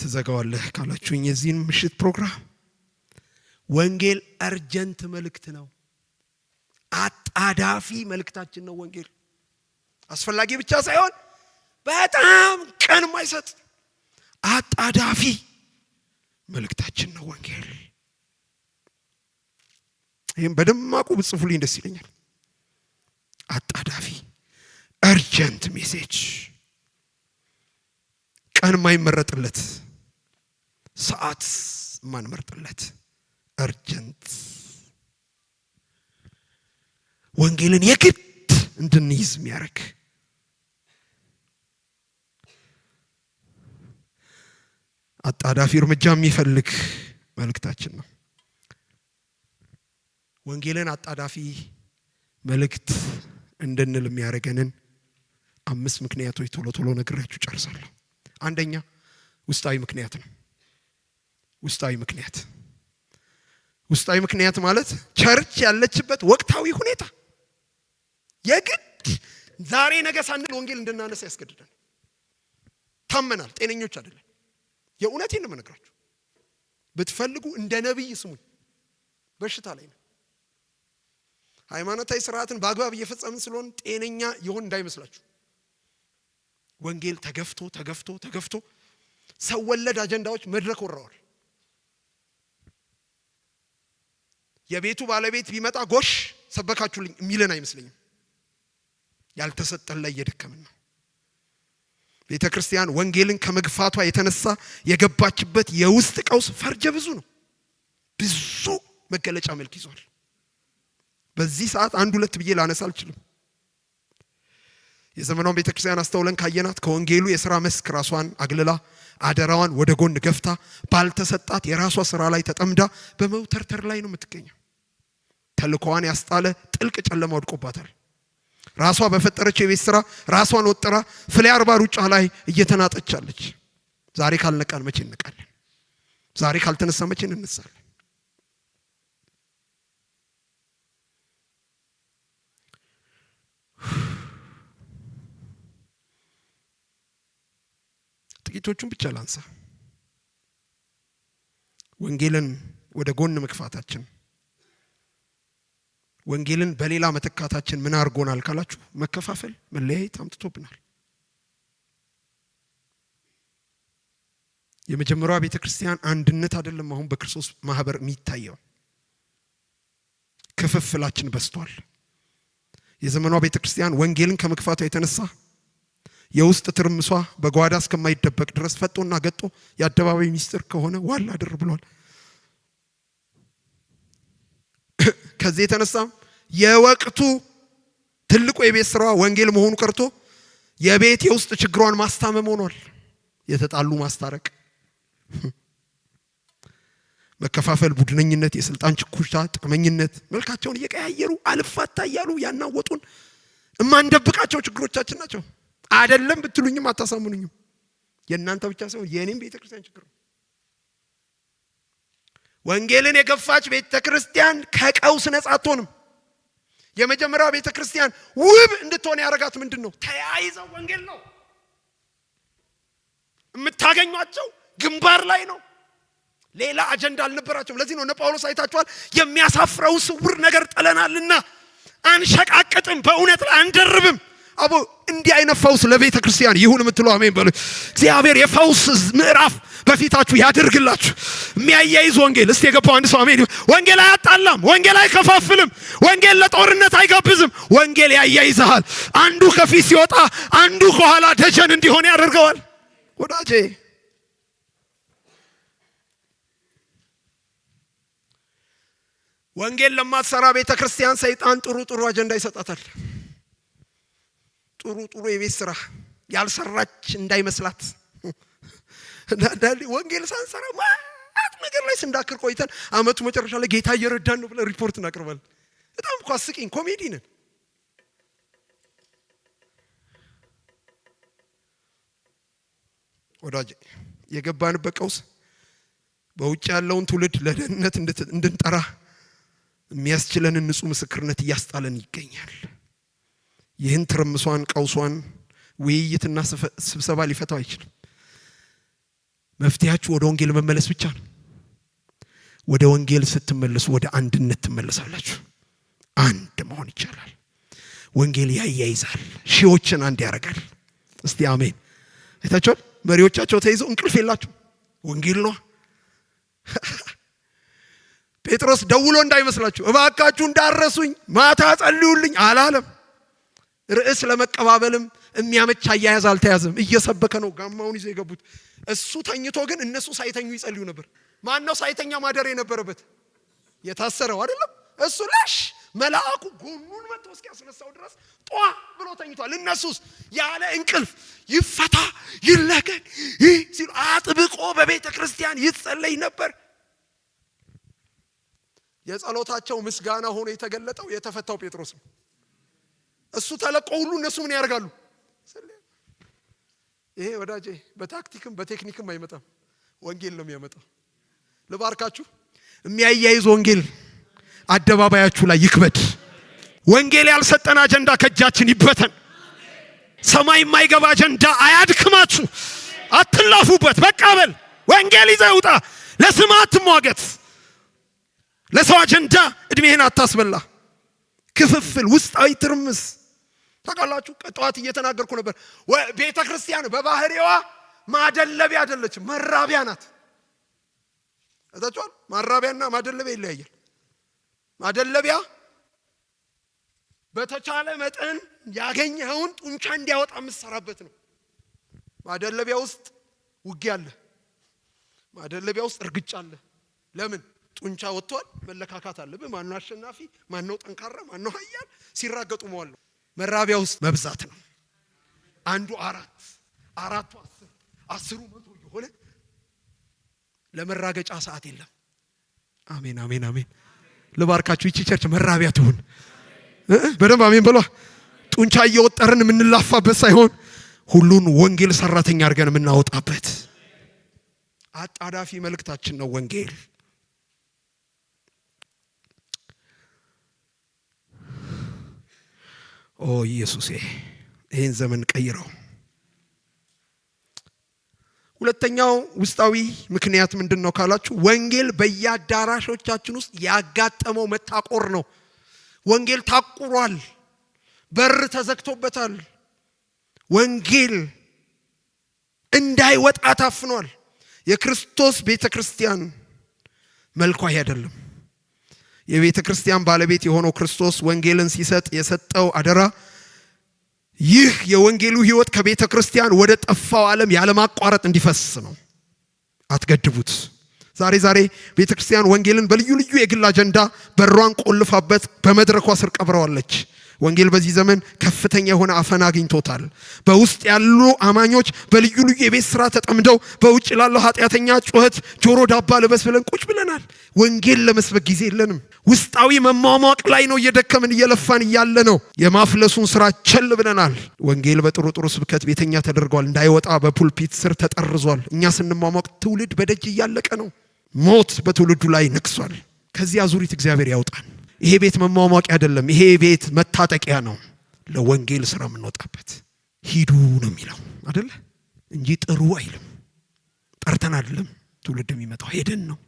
S1: ትዘጋዋለህ ካላችሁኝ የዚህን ምሽት ፕሮግራም ወንጌል አርጀንት መልእክት ነው። አጣዳፊ መልእክታችን ነው። ወንጌል አስፈላጊ ብቻ ሳይሆን በጣም ቀን የማይሰጥ አጣዳፊ መልእክታችን ነው ወንጌል። ይህም በደማቁ ብጽፉልኝ ደስ ይለኛል። አጣዳፊ አርጀንት ሜሴጅ፣ ቀን የማይመረጥለት፣ ሰዓት የማንመርጥለት አርጀንት ወንጌልን የግድ እንድንይዝ የሚያደርግ አጣዳፊ እርምጃ የሚፈልግ መልእክታችን ነው። ወንጌልን አጣዳፊ መልእክት እንድንል የሚያደርገንን 5 ምክንያቶች ቶሎ ቶሎ ነግሬያችሁ ጨርሳለሁ። አንደኛ ውስጣዊ ምክንያት ነው። ውስጣዊ ምክንያት ማለት ቸርች ያለችበት ወቅታዊ ሁኔታ የግድ ዛሬ ነገ ሳንል ወንጌል እንድናነሳ ያስገድዳል። ታመናል፣ ጤነኞች አይደለም። የእውነቴን ነው የምነግራችሁ። ብትፈልጉ እንደ ነብይ ስሙኝ፣ በሽታ ላይ ነው። ሃይማኖታዊ ስርዓትን በአግባብ እየፈጸምን ስለሆነ ጤነኛ ይሆን እንዳይመስላችሁ። ወንጌል ተገፍቶ ሰው ወለድ አጀንዳዎች መድረክ ወረዋል። የቤቱ ባለቤት ቢመጣ ጎሽ ሰበካችሁልኝ የሚለን አይመስለኝም። ያልተሰጠን ላይ እየደከምን ነው። ቤተ ክርስቲያን ወንጌልን ከመግፋቷ የተነሳ የገባችበት የውስጥ ቀውስ ፈርጀ ብዙ ነው። ብዙ መገለጫ መልክ ይዟል። በዚህ ሰዓት 1-2 ብዬ ላነሳ አልችልም። የዘመናውን ቤተ ክርስቲያን አስተውለን ካየናት ከወንጌሉ የሥራ መስክ ራሷን አግልላ አደራዋን ወደ ጎን ገፍታ ባልተሰጣት የራሷ ስራ ላይ ተጠምዳ በመውተርተር ላይ ነው የምትገኘው። ተልኮዋን ያስጣለ ጥልቅ ጨለማ ወድቆባታል። ራሷ በፈጠረችው የቤት ስራ ራሷን ወጥራ ፍሬ አርባ ሩጫ ላይ እየተናጠቻለች። ዛሬ ካልነቃን መቼ እንነቃለን? ዛሬ ካልተነሳ መቼ እንነሳለን? ጥቂቶቹን ብቻ ላንሳ። ወንጌልን ወደ ጎን መግፋታችን፣ ወንጌልን በሌላ መተካታችን ምን አርጎናል ካላችሁ መከፋፈል፣ መለያየት አምጥቶብናል። የመጀመሪያው ቤተክርስቲያን አንድነት አይደለም አሁን በክርስቶስ ማህበር የሚታየው። ክፍፍላችን በስቷል። የዘመኗ ቤተክርስቲያን ወንጌልን ከመግፋቷ የተነሳ የውስጥ ትርምሷ በጓዳ እስከማይደበቅ ድረስ ፈጦና ገጦ የአደባባይ ሚስጥር ከሆነ ዋላ ድር ብሏል። ከዚህ የተነሳ የወቅቱ ትልቁ የቤት ስራዋ ወንጌል መሆኑ ቀርቶ የቤት የውስጥ ችግሯን ማስታመም ሆኗል። የተጣሉ ማስታረቅ፣ መከፋፈል፣ ቡድነኝነት፣ የስልጣን ችኩቻ፣ ጥቅመኝነት መልካቸውን እየቀያየሩ አልፋታ እያሉ ያናወጡን እማንደብቃቸው ችግሮቻችን ናቸው። አይደለም ብትሉኝም አታሳምኑኝም። የእናንተ ብቻ ሳይሆን የኔም ቤተክርስቲያን ችግር ነው። ወንጌልን የገፋች ቤተክርስቲያን ከቀውስ ነፃ አትሆንም። የመጀመሪያው ቤተክርስቲያን ውብ እንድትሆን ያደረጋት ምንድነው? ተያይዘው ወንጌል ነው የምታገኟቸው፣ ግንባር ላይ ነው። ሌላ አጀንዳ አልነበራቸውም። ለዚህ ነው እነ ጳውሎስ አይታችኋል፣ የሚያሳፍረው ስውር ነገር ጥለናልና አንሸቃቅጥም፣ በእውነት ላይ አንደርብም፣ አቦ እንዲህ አይነት ፈውስ ለቤተ ክርስቲያን ይሁን የምትሉ አሜን በሉ። እግዚአብሔር የፈውስ ምዕራፍ በፊታችሁ ያድርግላችሁ። የሚያያይዝ ወንጌል እስቲ የገባው አንድ ሰው አሜን። ወንጌል አያጣላም፣ ወንጌል አይከፋፍልም፣ ወንጌል ለጦርነት አይጋብዝም። ወንጌል ያያይዝሃል። አንዱ ከፊት ሲወጣ አንዱ ከኋላ ደጀን እንዲሆን ያደርገዋል። ወዳጄ ወንጌል ለማትሰራ ቤተ ክርስቲያን ሰይጣን ጥሩ አጀንዳ ይሰጣታል። ጥሩ የቤት ስራ ያልሰራች እንዳይመስላት ወንጌል ሳንሰራ ማት ነገር ላይ ስንዳክር ቆይተን አመቱ መጨረሻ ላይ ጌታ እየረዳን ነው ብለን ሪፖርት እናቀርባለን። በጣም እኮ አስቂኝ ኮሜዲ ነን። ወዳጄ የገባንበት ቀውስ በውጭ ያለውን ትውልድ ለደህንነት እንድንጠራ የሚያስችለንን ንጹህ ምስክርነት እያስጣለን ይገኛል። ይህን ትርምሷን ቀውሷን ውይይትና ስብሰባ ሊፈታው አይችልም። መፍትሄያችሁ ወደ ወንጌል መመለስ ብቻ ነው። ወደ ወንጌል ስትመለሱ ወደ አንድነት ትመለሳላችሁ። አንድ መሆን ይቻላል። ወንጌል ያያይዛል፣ ሺዎችን አንድ ያደርጋል። እስቲ አሜን። አይታችኋል? መሪዎቻቸው ተይዘው እንቅልፍ የላቸው ወንጌል ነው። ጴጥሮስ ደውሎ እንዳይመስላችሁ እባካችሁ እንዳረሱኝ ማታ ጸልዩልኝ አላለም። ርዕስ ለመቀባበልም የሚያመች አያያዝ አልተያዘም። እየሰበከ ነው ጋማውን ይዘው የገቡት። እሱ ተኝቶ ግን እነሱ ሳይተኙ ይጸልዩ ነበር። ማን ነው ሳይተኛ ማደር የነበረበት? የታሰረው አይደለም እሱ ላሽ መልአኩ ጎኑን መጥቶ እስኪያስነሳው ድረስ ጧ ብሎ ተኝቷል። እነሱስ ያለ እንቅልፍ ይፈታ ይለቀቅ ሲሉ አጥብቆ በቤተ ክርስቲያን ይጸለይ ነበር። የጸሎታቸው ምስጋና ሆኖ የተገለጠው የተፈታው ጴጥሮስ ነው። እሱ ተለቆ ሁሉ እነሱ ምን ያደርጋሉ? ይሄ ወዳጄ በታክቲክም በቴክኒክም አይመጣም፣ ወንጌል ነው የሚያመጣው። ልባርካችሁ። የሚያያይዝ ወንጌል አደባባያችሁ ላይ ይክበድ። ወንጌል ያልሰጠን አጀንዳ ከእጃችን ይበተን። ሰማይ የማይገባ አጀንዳ አያድክማችሁ፣ አትላፉበት። በቃ በል ወንጌል ይዘህ ውጣ። ለስም አትሟገት። ለሰው አጀንዳ እድሜህን አታስበላ። ክፍፍል፣ ውስጣዊ ትርምስ ታውቃላችሁ። ጠዋት እየተናገርኩ ነበር። ቤተ ክርስቲያን በባህሪዋ ማደለቢያ አይደለችም፣ መራቢያ ናት። እዛቻል ማራቢያና ማደለቢያ ይለያያል። ማደለቢያ በተቻለ መጠን ያገኘኸውን ጡንቻ እንዲያወጣ የምትሰራበት ነው። ማደለቢያ ውስጥ ውጊያ አለ። ማደለቢያ ውስጥ እርግጫ አለ። ለምን? ጡንቻ ወጥቷል፣ መለካካት አለብህ። ማነው አሸናፊ፣ ማነው ጠንካራ፣ ማነው ኃያል ሲራገጡ መዋል ነው። መራቢያ ውስጥ መብዛት ነው። አንዱ አራቱ 10 መቶ የሆነ ለመራገጫ ሰዓት የለም። አሜን አሜን አሜን። ልባርካችሁ። ይቺ ቸርች መራቢያ ትሁን። በደንብ አሜን በሏ። ጡንቻ እየወጠርን የምንላፋበት ሳይሆን ሁሉን ወንጌል ሰራተኛ አድርገን የምናወጣበት አጣዳፊ መልእክታችን ነው ወንጌል። ኦ ኢየሱስ ይሄን ዘመን ቀይረው። ሁለተኛው ውስጣዊ ምክንያት ምንድነው ካላችሁ፣ ወንጌል በየአዳራሾቻችን ውስጥ ያጋጠመው መታቆር ነው። ወንጌል ታቁሯል፣ በር ተዘግቶበታል። ወንጌል እንዳይወጣ ታፍኗል። የክርስቶስ ቤተክርስቲያን መልኳ አይደለም። የቤተ ክርስቲያን ባለቤት የሆነው ክርስቶስ ወንጌልን ሲሰጥ የሰጠው አደራ ይህ የወንጌሉ ሕይወት ከቤተ ክርስቲያን ወደ ጠፋው ዓለም ያለማቋረጥ እንዲፈስ ነው። አትገድቡት። ዛሬ ቤተ ክርስቲያን ወንጌልን በልዩ ልዩ የግል አጀንዳ በሯን ቆልፋበት በመድረኳ ስር ቀብረዋለች። ወንጌል በዚህ ዘመን ከፍተኛ የሆነ አፈና አግኝቶታል። በውስጥ ያሉ አማኞች በልዩ ልዩ የቤት ስራ ተጠምደው በውጭ ላለው ኃጢአተኛ ጩኸት ጆሮ ዳባ ልበስ ብለን ቁጭ ብለናል። ወንጌል ለመስበክ ጊዜ የለንም። ውስጣዊ መሟሟቅ ላይ ነው እየደከምን እየለፋን እያለ ነው የማፍለሱን ስራ ቸል ብለናል። ወንጌል በጥሩ ስብከት ቤተኛ ተደርጓል። እንዳይወጣ በፑልፒት ስር ተጠርዟል። እኛ ስንሟሟቅ ትውልድ በደጅ እያለቀ ነው። ሞት በትውልዱ ላይ ነክሷል። ከዚህ አዙሪት እግዚአብሔር ያውጣን። ይሄ ቤት መሟሟቂያ አይደለም። ይሄ ቤት መታጠቂያ ነው። ለወንጌል ስራ የምንወጣበት። ሂዱ ነው የሚለው አይደለ እንጂ ጥሩ አይልም። ጠርተን አይደለም ትውልድ የሚመጣው፣ ሄደን ነው።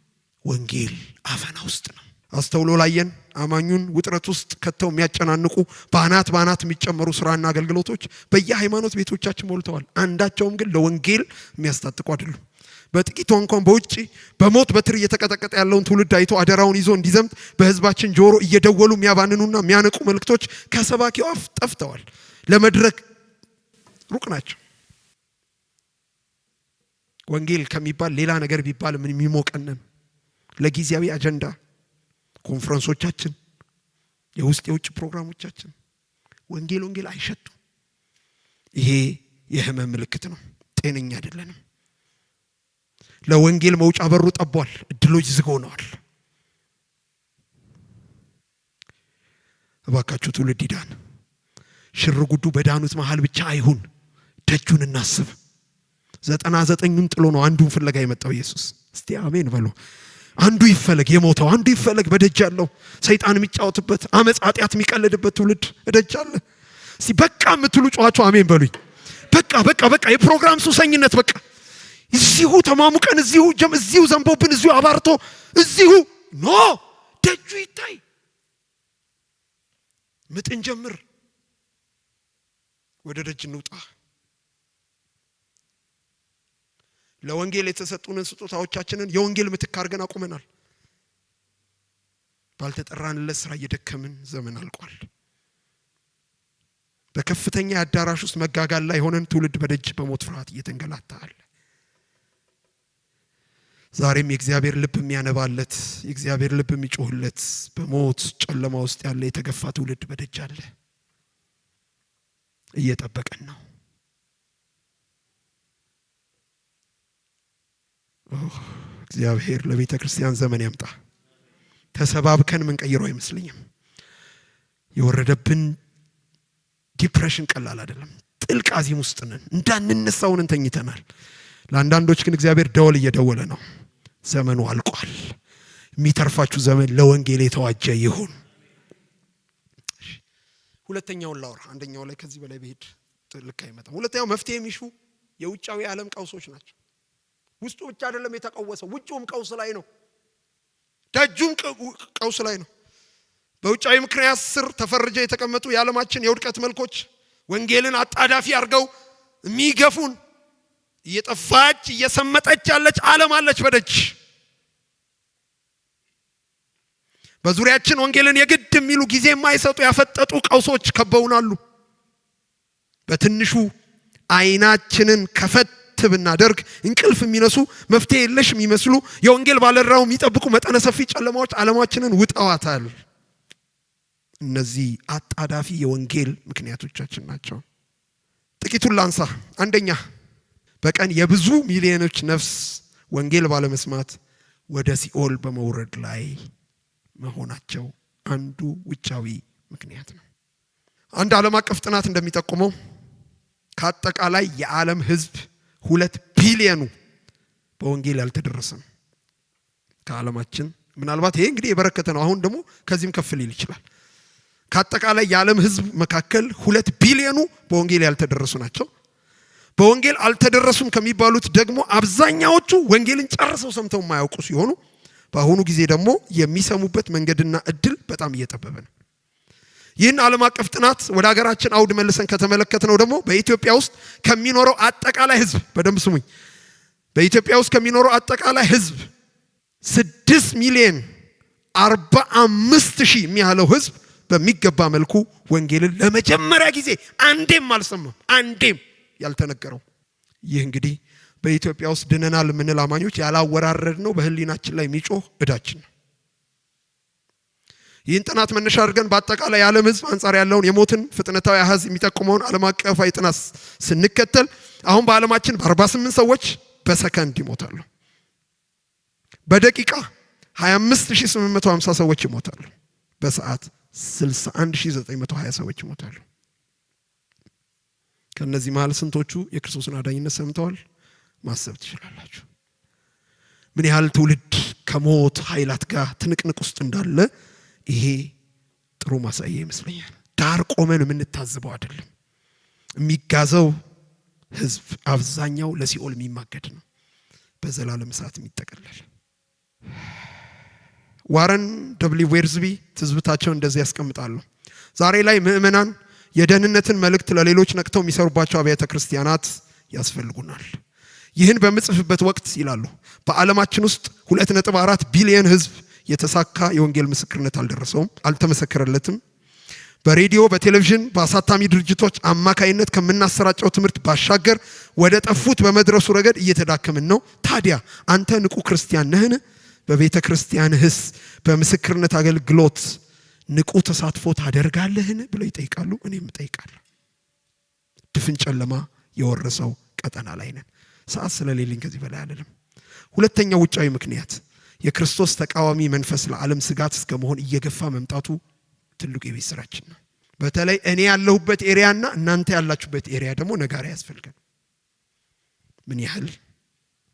S1: ወንጌል አፈና ውስጥ ነው። አስተውሎ ላየን አማኙን ውጥረት ውስጥ ከተው የሚያጨናንቁ ባናት የሚጨመሩ ስራና አገልግሎቶች በየሃይማኖት ቤቶቻችን ሞልተዋል። አንዳቸውም ግን ለወንጌል የሚያስታጥቁ አይደሉም። በጥቂቱ እንኳን በውጪ በሞት በትር እየተቀጠቀጠ ያለውን ትውልድ አይቶ አደራውን ይዞ እንዲዘምት በህዝባችን ጆሮ እየደወሉ የሚያባንኑና የሚያነቁ መልእክቶች ከሰባኪው አፍ ጠፍተዋል። ለመድረክ ሩቅ ናቸው። ወንጌል ከሚባል ሌላ ነገር ቢባል ምን የሚሞቀንን ለጊዜያዊ አጀንዳ ኮንፈረንሶቻችን፣ የውስጥ የውጭ ፕሮግራሞቻችን ወንጌል አይሸቱም። ይሄ የህመም ምልክት ነው። ጤነኛ አይደለንም። ለወንጌል መውጫ በሩ ጠቧል። እድሎች ዝግ ሆነዋል። እባካችሁ ትውልድ ይዳን። ሽርጉዱ በዳኑት መሃል ብቻ አይሁን። ደጁን እናስብ። 99ን ጥሎ ነው አንዱን ፍለጋ የመጣው ኢየሱስ። እስቲ አሜን በሉ። አንዱ ይፈለግ፣ የሞተው አንዱ ይፈለግ። በደጅ ያለው ሰይጣን የሚጫወትበት አመጽ ኃጢአት የሚቀልድበት ትውልድ እደጅ አለ። እስቲ በቃ የምትሉ ጨዋቸው አሜን በሉኝ። በቃ የፕሮግራም ሱሰኝነት በቃ እዚሁ ተማሙቀን እዚሁ ዘንቦብን እዚሁ አባርቶ እዚሁ ኖ ደጁ ይታይ። ምጥን ጀምር፣ ወደ ደጅ እንውጣ። ለወንጌል የተሰጡንን ስጦታዎቻችንን የወንጌል ምትክ አድርገን አቁመናል። ባልተጠራንለት ስራ እየደከምን ዘመን አልቋል። በከፍተኛ አዳራሽ ውስጥ መጋጋል ላይ ሆነን ትውልድ በደጅ በሞት ፍርሃት እየተንገላታል። ዛሬም የእግዚአብሔር ልብ የሚያነባለት የእግዚአብሔር ልብ የሚጮህለት በሞት ጨለማ ውስጥ ያለ የተገፋ ትውልድ በደጅ አለ። እየጠበቀን ነው። እግዚአብሔር ለቤተ ክርስቲያን ዘመን ያምጣ። ተሰባብከን ምን ቀይረው አይመስልኝም። የወረደብን ዲፕሬሽን ቀላል አይደለም። ጥልቅ አዚም ውስጥ ነን። እንዳንነሳውን ተኝተናል። ለአንዳንዶች ግን እግዚአብሔር ደወል እየደወለ ነው። ዘመኑ አልቋል። የሚተርፋችሁ ዘመን ለወንጌል የተዋጀ ይሁን። ሁለተኛውን ላውራ። አንደኛው ላይ ከዚህ በላይ በሄድ ልክ አይመጣም። ሁለተኛው መፍትሄ የሚሹ የውጫዊ ዓለም ቀውሶች ናቸው። ውስጡ ብቻ አይደለም የተቀወሰው፣ ውጭውም ቀውስ ላይ ነው። ደጁም ቀውስ ላይ ነው። በውጫዊ ምክንያት ስር ተፈርጀው የተቀመጡ የዓለማችን የውድቀት መልኮች ወንጌልን አጣዳፊ አድርገው የሚገፉን እየጠፋች እየሰመጠች ያለች ዓለም አለች በደጅ። በዙሪያችን ወንጌልን የግድ የሚሉ ጊዜ የማይሰጡ ያፈጠጡ ቀውሶች ከበውናሉ። በትንሹ አይናችንን ከፈት ብናደርግ እንቅልፍ የሚነሱ መፍትሄ የለሽ የሚመስሉ የወንጌል ባለራው የሚጠብቁ መጠነ ሰፊ ጨለማዎች ዓለማችንን ውጠዋታል። እነዚህ አጣዳፊ የወንጌል ምክንያቶቻችን ናቸው። ጥቂቱን ላንሳ። አንደኛ፣ በቀን የብዙ ሚሊዮኖች ነፍስ ወንጌል ባለመስማት ወደ ሲኦል በመውረድ ላይ መሆናቸው አንዱ ውጫዊ ምክንያት ነው። አንድ ዓለም አቀፍ ጥናት እንደሚጠቁመው ከአጠቃላይ የዓለም ሕዝብ 2 ቢሊዮኑ በወንጌል ያልተደረሰም ከዓለማችን። ምናልባት ይሄ እንግዲህ የበረከተ ነው። አሁን ደግሞ ከዚህም ከፍ ሊል ይችላል። ከአጠቃላይ የዓለም ሕዝብ መካከል 2 ቢሊዮኑ በወንጌል ያልተደረሱ ናቸው። በወንጌል አልተደረሱም ከሚባሉት ደግሞ አብዛኛዎቹ ወንጌልን ጨርሰው ሰምተው የማያውቁ ሲሆኑ በአሁኑ ጊዜ ደግሞ የሚሰሙበት መንገድና እድል በጣም እየጠበበ ነው። ይህን ዓለም አቀፍ ጥናት ወደ ሀገራችን አውድ መልሰን ከተመለከትነው ደግሞ በኢትዮጵያ ውስጥ ከሚኖረው አጠቃላይ ህዝብ፣ በደንብ ስሙኝ፣ በኢትዮጵያ ውስጥ ከሚኖረው አጠቃላይ ህዝብ 6,045,000 የሚያህለው ህዝብ በሚገባ መልኩ ወንጌልን ለመጀመሪያ ጊዜ አንዴም አልሰማም፣ አንዴም ያልተነገረው። ይህ እንግዲህ በኢትዮጵያ ውስጥ ድነናል የምንል አማኞች ያላወራረድ ነው በህሊናችን ላይ የሚጮህ እዳችን ነው። ይህን ጥናት መነሻ አድርገን በአጠቃላይ የዓለም ህዝብ አንጻር ያለውን የሞትን ፍጥነታዊ አሃዝ የሚጠቁመውን ዓለም አቀፋዊ ጥናት ስንከተል አሁን በዓለማችን በ48 ሰዎች በሰከንድ ይሞታሉ። በደቂቃ 25,850 ሰዎች ይሞታሉ። በሰዓት 61,920 ሰዎች ይሞታሉ። ከነዚህ መሃል ስንቶቹ የክርስቶስን አዳኝነት ሰምተዋል? ማሰብ ትችላላችሁ። ምን ያህል ትውልድ ከሞት ኃይላት ጋር ትንቅንቅ ውስጥ እንዳለ ይሄ ጥሩ ማሳያ ይመስለኛል። ዳር ቆመን የምንታዘበው አይደለም። የሚጋዘው ህዝብ አብዛኛው ለሲኦል የሚማገድ ነው፣ በዘላለም እሳት የሚጠቀለል። ዋረን ደብሊው ዌርዝቢ ትዝብታቸው እንደዚህ ያስቀምጣሉ። ዛሬ ላይ ምእመናን የደህንነትን መልእክት ለሌሎች ነቅተው የሚሰሩባቸው አብያተ ክርስቲያናት ያስፈልጉናል። ይህን በምጽፍበት ወቅት ይላሉ በዓለማችን ውስጥ 2.4 ቢሊዮን ህዝብ የተሳካ የወንጌል ምስክርነት አልደረሰውም፣ አልተመሰከረለትም። በሬዲዮ፣ በቴሌቪዥን፣ በአሳታሚ ድርጅቶች አማካይነት ከምናሰራጨው ትምህርት ባሻገር ወደ ጠፉት በመድረሱ ረገድ እየተዳከምን ነው። ታዲያ አንተ ንቁ ክርስቲያን ነህን? በቤተ ክርስቲያንህስ በምስክርነት አገልግሎት ንቁ ተሳትፎ ታደርጋለህን ብለው ይጠይቃሉ። እኔም እጠይቃለሁ። ድፍን ጨለማ የወረሰው ቀጠና ላይ ነን። ሰዓት ስለሌለኝ ከዚህ በላይ አይደለም። ሁለተኛው ውጫዊ ምክንያት የክርስቶስ ተቃዋሚ መንፈስ ለዓለም ስጋት እስከ መሆን እየገፋ መምጣቱ ትልቁ የቤት ስራችን ነው። በተለይ እኔ ያለሁበት ኤሪያና እናንተ ያላችሁበት ኤሪያ ደግሞ ነጋሪ ያስፈልጋል። ምን ያህል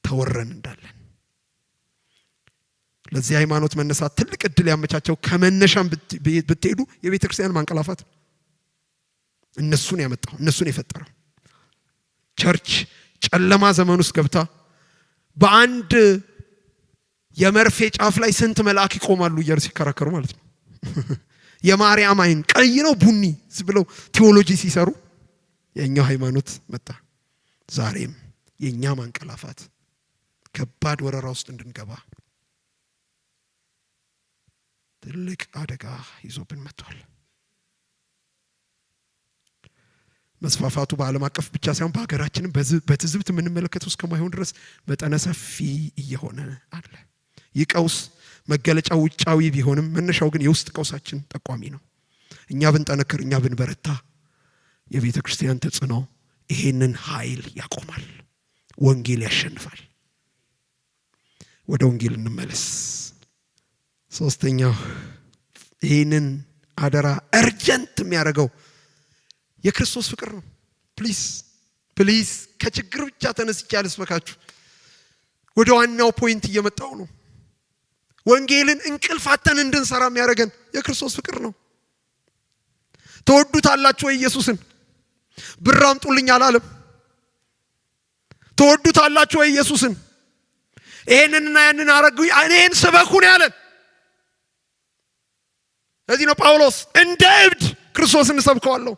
S1: ተወረን እንዳለን ለዚህ ሃይማኖት መነሳት ትልቅ እድል ያመቻቸው ከመነሻም ብትሄዱ የቤተ ክርስቲያን ማንቀላፋት እነሱን ያመጣው እነሱን የፈጠረው ቸርች ጨለማ ዘመን ውስጥ ገብታ በአንድ የመርፌ ጫፍ ላይ ስንት መልአክ ይቆማሉ እያሉ ሲከራከሩ ማለት ነው። የማርያም አይን ቀይ ነው ቡኒ ብለው ቴዎሎጂ ሲሰሩ የኛው ሃይማኖት መጣ። ዛሬም የኛ ማንቀላፋት ከባድ ወረራ ውስጥ እንድንገባ ትልቅ አደጋ ይዞብን መጥቷል። መስፋፋቱ በዓለም አቀፍ ብቻ ሳይሆን በሀገራችንም በትዝብት የምንመለከተው እስከማይሆን ድረስ መጠነ ሰፊ እየሆነ አለ። ይህ ቀውስ መገለጫው ውጫዊ ቢሆንም መነሻው ግን የውስጥ ቀውሳችን ጠቋሚ ነው። እኛ ብንጠነክር፣ እኛ ብንበረታ የቤተ ክርስቲያን ተጽዕኖ ይሄንን ኃይል ያቆማል። ወንጌል ያሸንፋል። ወደ ወንጌል እንመለስ። ሶስተኛው ይሄንን አደራ እርጀንት የሚያደርገው የክርስቶስ ፍቅር ነው። ፕሊዝ ከችግር ብቻ ተነስቼ አልስበካችሁ፣ ወደ ዋናው ፖይንት እየመጣው ነው። ወንጌልን እንቅልፋተን እንድንሰራ የሚያደርገን የክርስቶስ ፍቅር ነው። ተወዱታላችሁ ወይ ኢየሱስን? ብር አምጡልኝ አላለም። ተወዱታላችሁ ወይ ኢየሱስን? ይሄንንና ያንን አረጉ እኔን ስበኩን ያለን። ለዚህ ነው ጳውሎስ እንደ እብድ ክርስቶስን ሰብከዋለሁ፣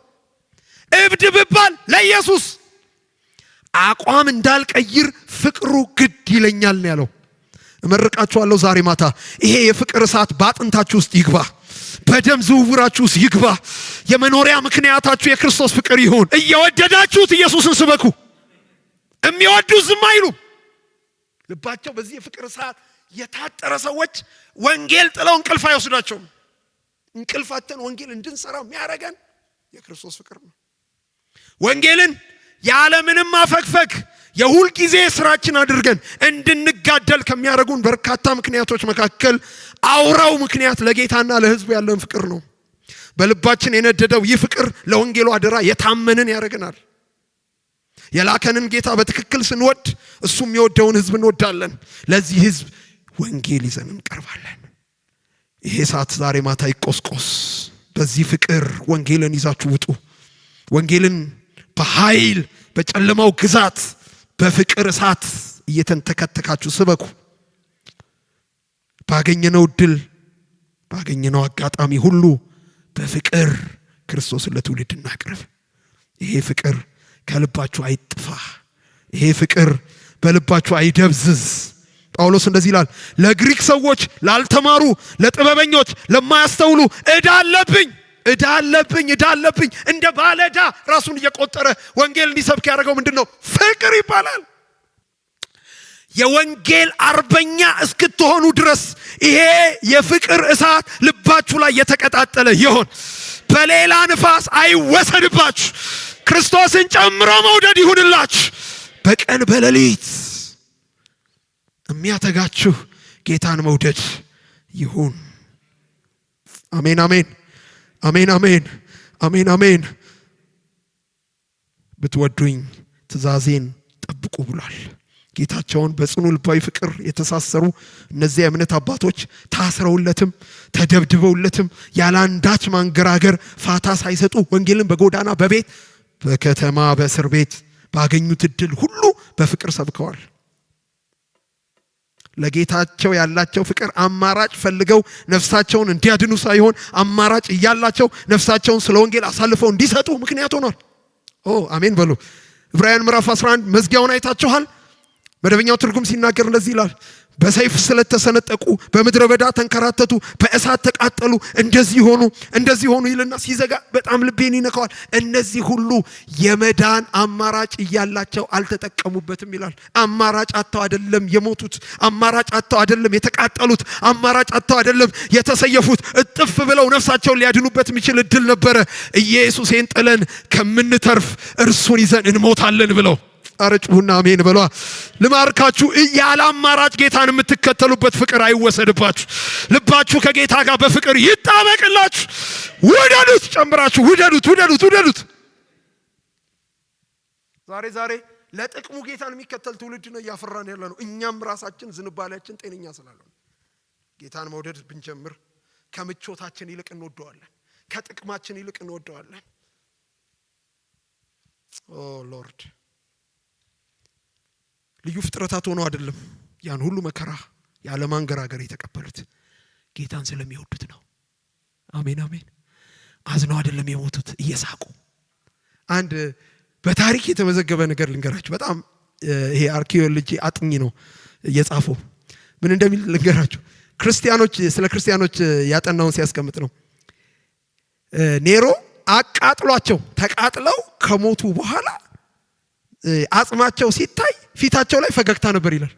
S1: እብድ ብባል ለኢየሱስ አቋም እንዳልቀይር ፍቅሩ ግድ ይለኛል ነው ያለው። እመርቃችኋለሁ ዛሬ ማታ ይሄ የፍቅር እሳት ባጥንታችሁ ውስጥ ይግባ፣ በደም ዝውውራችሁ ውስጥ ይግባ። የመኖሪያ ምክንያታችሁ የክርስቶስ ፍቅር ይሁን። እየወደዳችሁት ኢየሱስን ስበኩ። የሚወዱ ዝም አይሉ። ልባቸው በዚህ የፍቅር እሳት የታጠረ ሰዎች ወንጌል ጥለው እንቅልፍ አይወስዳቸውም። እንቅልፋተን ወንጌል እንድንሰራ የሚያደርገን የክርስቶስ ፍቅር ነው። ወንጌልን ያለምንም ማፈግፈግ የሁል ጊዜ ስራችን አድርገን እንድንጋደል ከሚያደርጉን በርካታ ምክንያቶች መካከል አውራው ምክንያት ለጌታና ለሕዝቡ ያለን ፍቅር ነው። በልባችን የነደደው ይህ ፍቅር ለወንጌሉ አደራ የታመንን ያደርገናል። የላከንን ጌታ በትክክል ስንወድ እሱ የሚወደውን ሕዝብ እንወዳለን። ለዚህ ሕዝብ ወንጌል ይዘን እንቀርባለን። ይሄ ሰዓት ዛሬ ማታ ይቆስቆስ። በዚህ ፍቅር ወንጌልን ይዛችሁ ውጡ። ወንጌልን በኃይል በጨለማው ግዛት በፍቅር እሳት እየተንተከተካችሁ ስበኩ። ባገኘነው ድል ባገኘነው አጋጣሚ ሁሉ በፍቅር ክርስቶስን ለትውልድ እናቅርብ። ይሄ ፍቅር ከልባችሁ አይጥፋ። ይሄ ፍቅር በልባችሁ አይደብዝዝ። ጳውሎስ እንደዚህ ይላል፣ ለግሪክ ሰዎች፣ ላልተማሩ፣ ለጥበበኞች፣ ለማያስተውሉ ዕዳ አለብኝ እንደ ባለዕዳ ራሱን እየቆጠረ ወንጌል እንዲሰብክ ያደረገው ምንድነው? ፍቅር ይባላል። የወንጌል አርበኛ እስክትሆኑ ድረስ ይሄ የፍቅር እሳት ልባችሁ ላይ የተቀጣጠለ ይሆን። በሌላ ንፋስ አይወሰድባችሁ። ክርስቶስን ጨምሮ መውደድ ይሁንላችሁ። በቀን በሌሊት የሚያተጋችሁ ጌታን መውደድ ይሁን። አሜን አሜን አሜን አሜን አሜን አሜን። ብትወዱኝ ትእዛዜን ጠብቁ ብሏል። ጌታቸውን በጽኑ ልባዊ ፍቅር የተሳሰሩ እነዚያ የእምነት አባቶች ታስረውለትም ተደብድበውለትም ያላንዳች ማንገራገር ፋታ ሳይሰጡ ወንጌልን በጎዳና በቤት በከተማ በእስር ቤት ባገኙት እድል ሁሉ በፍቅር ሰብከዋል። ለጌታቸው ያላቸው ፍቅር አማራጭ ፈልገው ነፍሳቸውን እንዲያድኑ ሳይሆን አማራጭ እያላቸው ነፍሳቸውን ስለ ወንጌል አሳልፈው እንዲሰጡ ምክንያት ሆኗል። አሜን በሉ። ዕብራውያን ምዕራፍ 11 መዝጊያውን አይታችኋል። መደበኛው ትርጉም ሲናገር እንደዚህ ይላል፣ በሰይፍ ስለተሰነጠቁ በምድረ በዳ ተንከራተቱ፣ በእሳት ተቃጠሉ፣ እንደዚህ ሆኑ ይልና ሲዘጋ በጣም ልቤን ይነካዋል። እነዚህ ሁሉ የመዳን አማራጭ እያላቸው አልተጠቀሙበትም ይላል። አማራጭ አጥተው አይደለም የሞቱት፣ አማራጭ አጥተው አይደለም የተቃጠሉት፣ አማራጭ አጥተው አይደለም የተሰየፉት። እጥፍ ብለው ነፍሳቸውን ሊያድኑበት የሚችል እድል ነበረ። ኢየሱስን ጥለን ከምንተርፍ እርሱን ይዘን እንሞታለን ብለው አረጩና አሜን በሏ። ልማርካችሁ፣ ያለ አማራጭ ጌታን የምትከተሉበት ፍቅር አይወሰድባችሁ። ልባችሁ ከጌታ ጋር በፍቅር ይጣበቅላችሁ። ውደዱት፣ ጨምራችሁ ውደዱት። ዛሬ ለጥቅሙ ጌታን የሚከተል ትውልድ ነው እያፈራን ያለ ነው። እኛም ራሳችን ዝንባሌያችን ጤነኛ ስላልሆነ ጌታን መውደድ ብንጀምር ከምቾታችን ይልቅ እንወደዋለን፣ ከጥቅማችን ይልቅ እንወደዋለን። ሎርድ ልዩ ፍጥረታት ሆነው አይደለም ያን ሁሉ መከራ ያለ ማንገራገር የተቀበሉት፣ ጌታን ስለሚወዱት ነው። አሜን። አዝነው አይደለም የሞቱት፣ እየሳቁ። አንድ በታሪክ የተመዘገበ ነገር ልንገራችሁ። በጣም ይሄ አርኪኦሎጂ አጥኚ ነው የጻፈው። ምን እንደሚል ልንገራችሁ። ስለ ክርስቲያኖች ያጠናውን ሲያስቀምጥ ነው። ኔሮ አቃጥሏቸው ተቃጥለው ከሞቱ በኋላ አጽማቸው ሲታይ ፊታቸው ላይ ፈገግታ ነበር ይላል።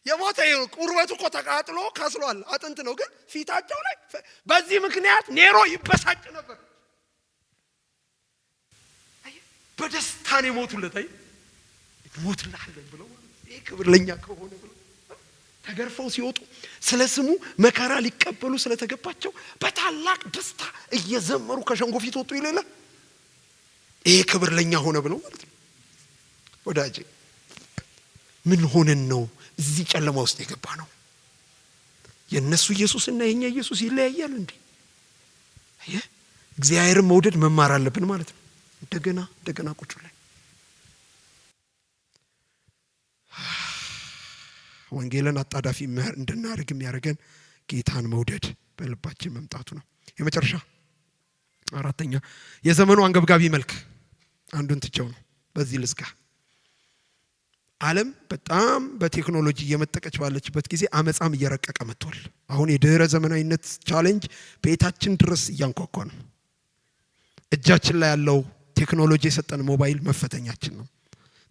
S1: የሞተ ቁርበቱ እኮ ተቃጥሎ ከስሏል፣ አጥንት ነው፣ ግን ፊታቸው ላይ በዚህ ምክንያት ኔሮ ይበሳጭ ነበር። በደስታ ነው የሞቱለት። ሞትልሃለን ብለው ይሄ ክብር ለኛ ከሆነ ብለው ተገርፈው ሲወጡ ስለ ስሙ መከራ ሊቀበሉ ስለተገባቸው በታላቅ ደስታ እየዘመሩ ከሸንጎ ፊት ወጡ ይላል። ይሄ ክብር ለኛ ሆነ ብለው ማለት ነው። ወዳጄ ምን ሆነን ነው እዚህ ጨለማ ውስጥ የገባ ነው? የነሱ ኢየሱስና የኛ ኢየሱስ ይለያያል እንዴ? እግዚአብሔርን መውደድ መማር አለብን ማለት ነው። እንደገና ቁጭ ላይ ወንጌልን አጣዳፊ እንድናደርግ የሚያደርገን ጌታን መውደድ በልባችን መምጣቱ ነው። የመጨረሻ አራተኛ የዘመኑ አንገብጋቢ መልክ አንዱን ትቼው ነው በዚህ ልዝጋ። ዓለም በጣም በቴክኖሎጂ እየመጠቀች ባለችበት ጊዜ አመጻም እየረቀቀ መጥቷል። አሁን የድህረ ዘመናዊነት ቻሌንጅ ቤታችን ድረስ እያንኳኳ ነው። እጃችን ላይ ያለው ቴክኖሎጂ የሰጠን ሞባይል መፈተኛችን ነው።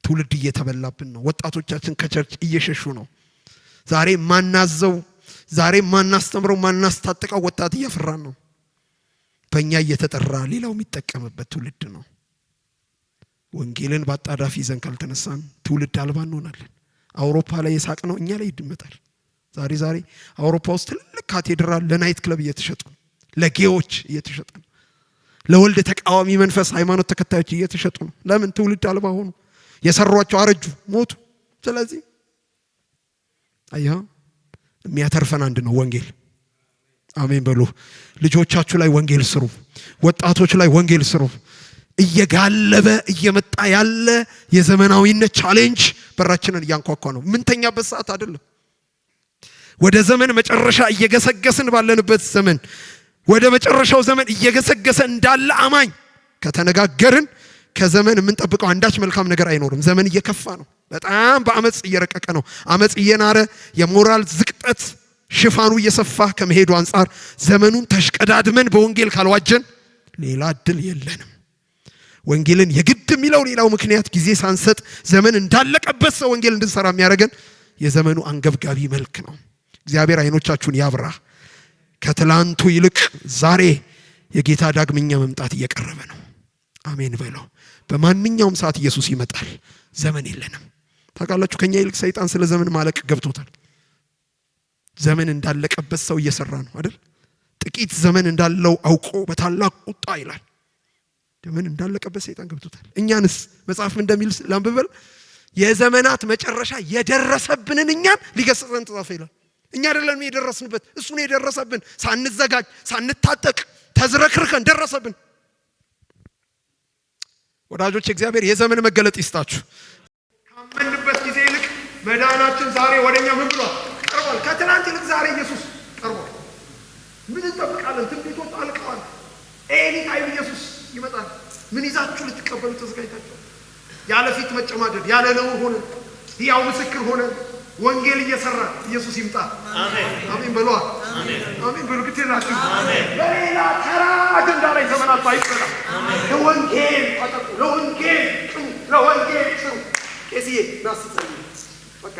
S1: ትውልድ እየተበላብን ነው። ወጣቶቻችን ከቸርች እየሸሹ ነው። ዛሬ ማናስተምረው ማናስታጥቀው ወጣት እያፈራን ነው። በእኛ እየተጠራ ሌላው የሚጠቀምበት ትውልድ ነው። ወንጌልን በአጣዳፊ ይዘን ካልተነሳን ትውልድ አልባ እንሆናለን። አውሮፓ ላይ የሳቅ ነው እኛ ላይ ይድመጣል። ዛሬ አውሮፓ ውስጥ ትልቅ ካቴድራል ለናይት ክለብ እየተሸጡ ነው። ለጌዎች እየተሸጡ ነው። ለወልድ ተቃዋሚ መንፈስ ሃይማኖት ተከታዮች እየተሸጡ ነው። ለምን? ትውልድ አልባ ሆኑ። የሰሯቸው አረጁ፣ ሞቱ። ስለዚህ የሚያተርፈን አንድ ነው፣ ወንጌል። አሜን በሉ። ልጆቻችሁ ላይ ወንጌል ስሩ። ወጣቶች ላይ ወንጌል ስሩ። እየጋለበ እየመጣ ያለ የዘመናዊነት ቻሌንጅ በራችንን እያንኳኳ ነው። ምንተኛበት ሰዓት አይደለም። ወደ ዘመን መጨረሻ እየገሰገስን ባለንበት ዘመን፣ ወደ መጨረሻው ዘመን እየገሰገሰ እንዳለ አማኝ ከተነጋገርን ከዘመን የምንጠብቀው አንዳች መልካም ነገር አይኖርም። ዘመን እየከፋ ነው። በጣም በአመጽ እየረቀቀ ነው። አመጽ እየናረ የሞራል ዝቅጠት ሽፋኑ እየሰፋ ከመሄዱ አንጻር ዘመኑን ተሽቀዳድመን በወንጌል ካልዋጀን ሌላ እድል የለንም። ወንጌልን የግድ የሚለው ሌላው ምክንያት ጊዜ ሳንሰጥ ዘመን እንዳለቀበት ሰው ወንጌል እንድንሰራ የሚያደርገን የዘመኑ አንገብጋቢ መልክ ነው። እግዚአብሔር አይኖቻችሁን ያብራ። ከትላንቱ ይልቅ ዛሬ የጌታ ዳግመኛ መምጣት እየቀረበ ነው። አሜን በለው። በማንኛውም ሰዓት ኢየሱስ ይመጣል። ዘመን የለንም። ታውቃላችሁ፣ ከኛ ይልቅ ሰይጣን ስለ ዘመን ማለቅ ገብቶታል። ዘመን እንዳለቀበት ሰው እየሰራ ነው አይደል? ጥቂት ዘመን እንዳለው አውቆ በታላቅ ቁጣ ይላል። ዘመን እንዳለቀበት ሰይጣን ገብቶታል። እኛንስ መጽሐፍ እንደሚል ላንብበል። የዘመናት መጨረሻ የደረሰብንን እኛን ሊገስጸን ተጻፈ ይላል። እኛ አይደለም የደረስንበት፣ እሱ ነው የደረሰብን። ሳንዘጋጅ ሳንታጠቅ ተዝረክርከን ደረሰብን። ወዳጆች፣ እግዚአብሔር የዘመን መገለጥ ይስጣችሁ። ካመንበት ጊዜ ይልቅ መዳናችን ዛሬ ወደኛ ምን ብሏል? ቀርቧል። ከትናንት ይልቅ ዛሬ ኢየሱስ ቀርቧል። ምን እንጠብቃለን? ትንቢቶች አልቀዋል። ኤኒ ታይም ኢየሱስ ይመጣል። ምን ይዛችሁ ልትቀበሉ ተዘጋጅታችሁ? ያለ ፊት መጨማደድ፣ ያለ ነውር ሆነ ያው ምስክር ሆነ ወንጌል እየሰራ ኢየሱስ ይምጣ። አሜን አሜን በሉ። አሜን አሜን በሉ። ግዴላችሁ በሌላ ተራ አጀንዳ ላይ ዘመናት ባይሰራ ለወንጌል አጠቁ፣ ለወንጌል ለወንጌል ቄስዬ ናስ ጸልይ በቃ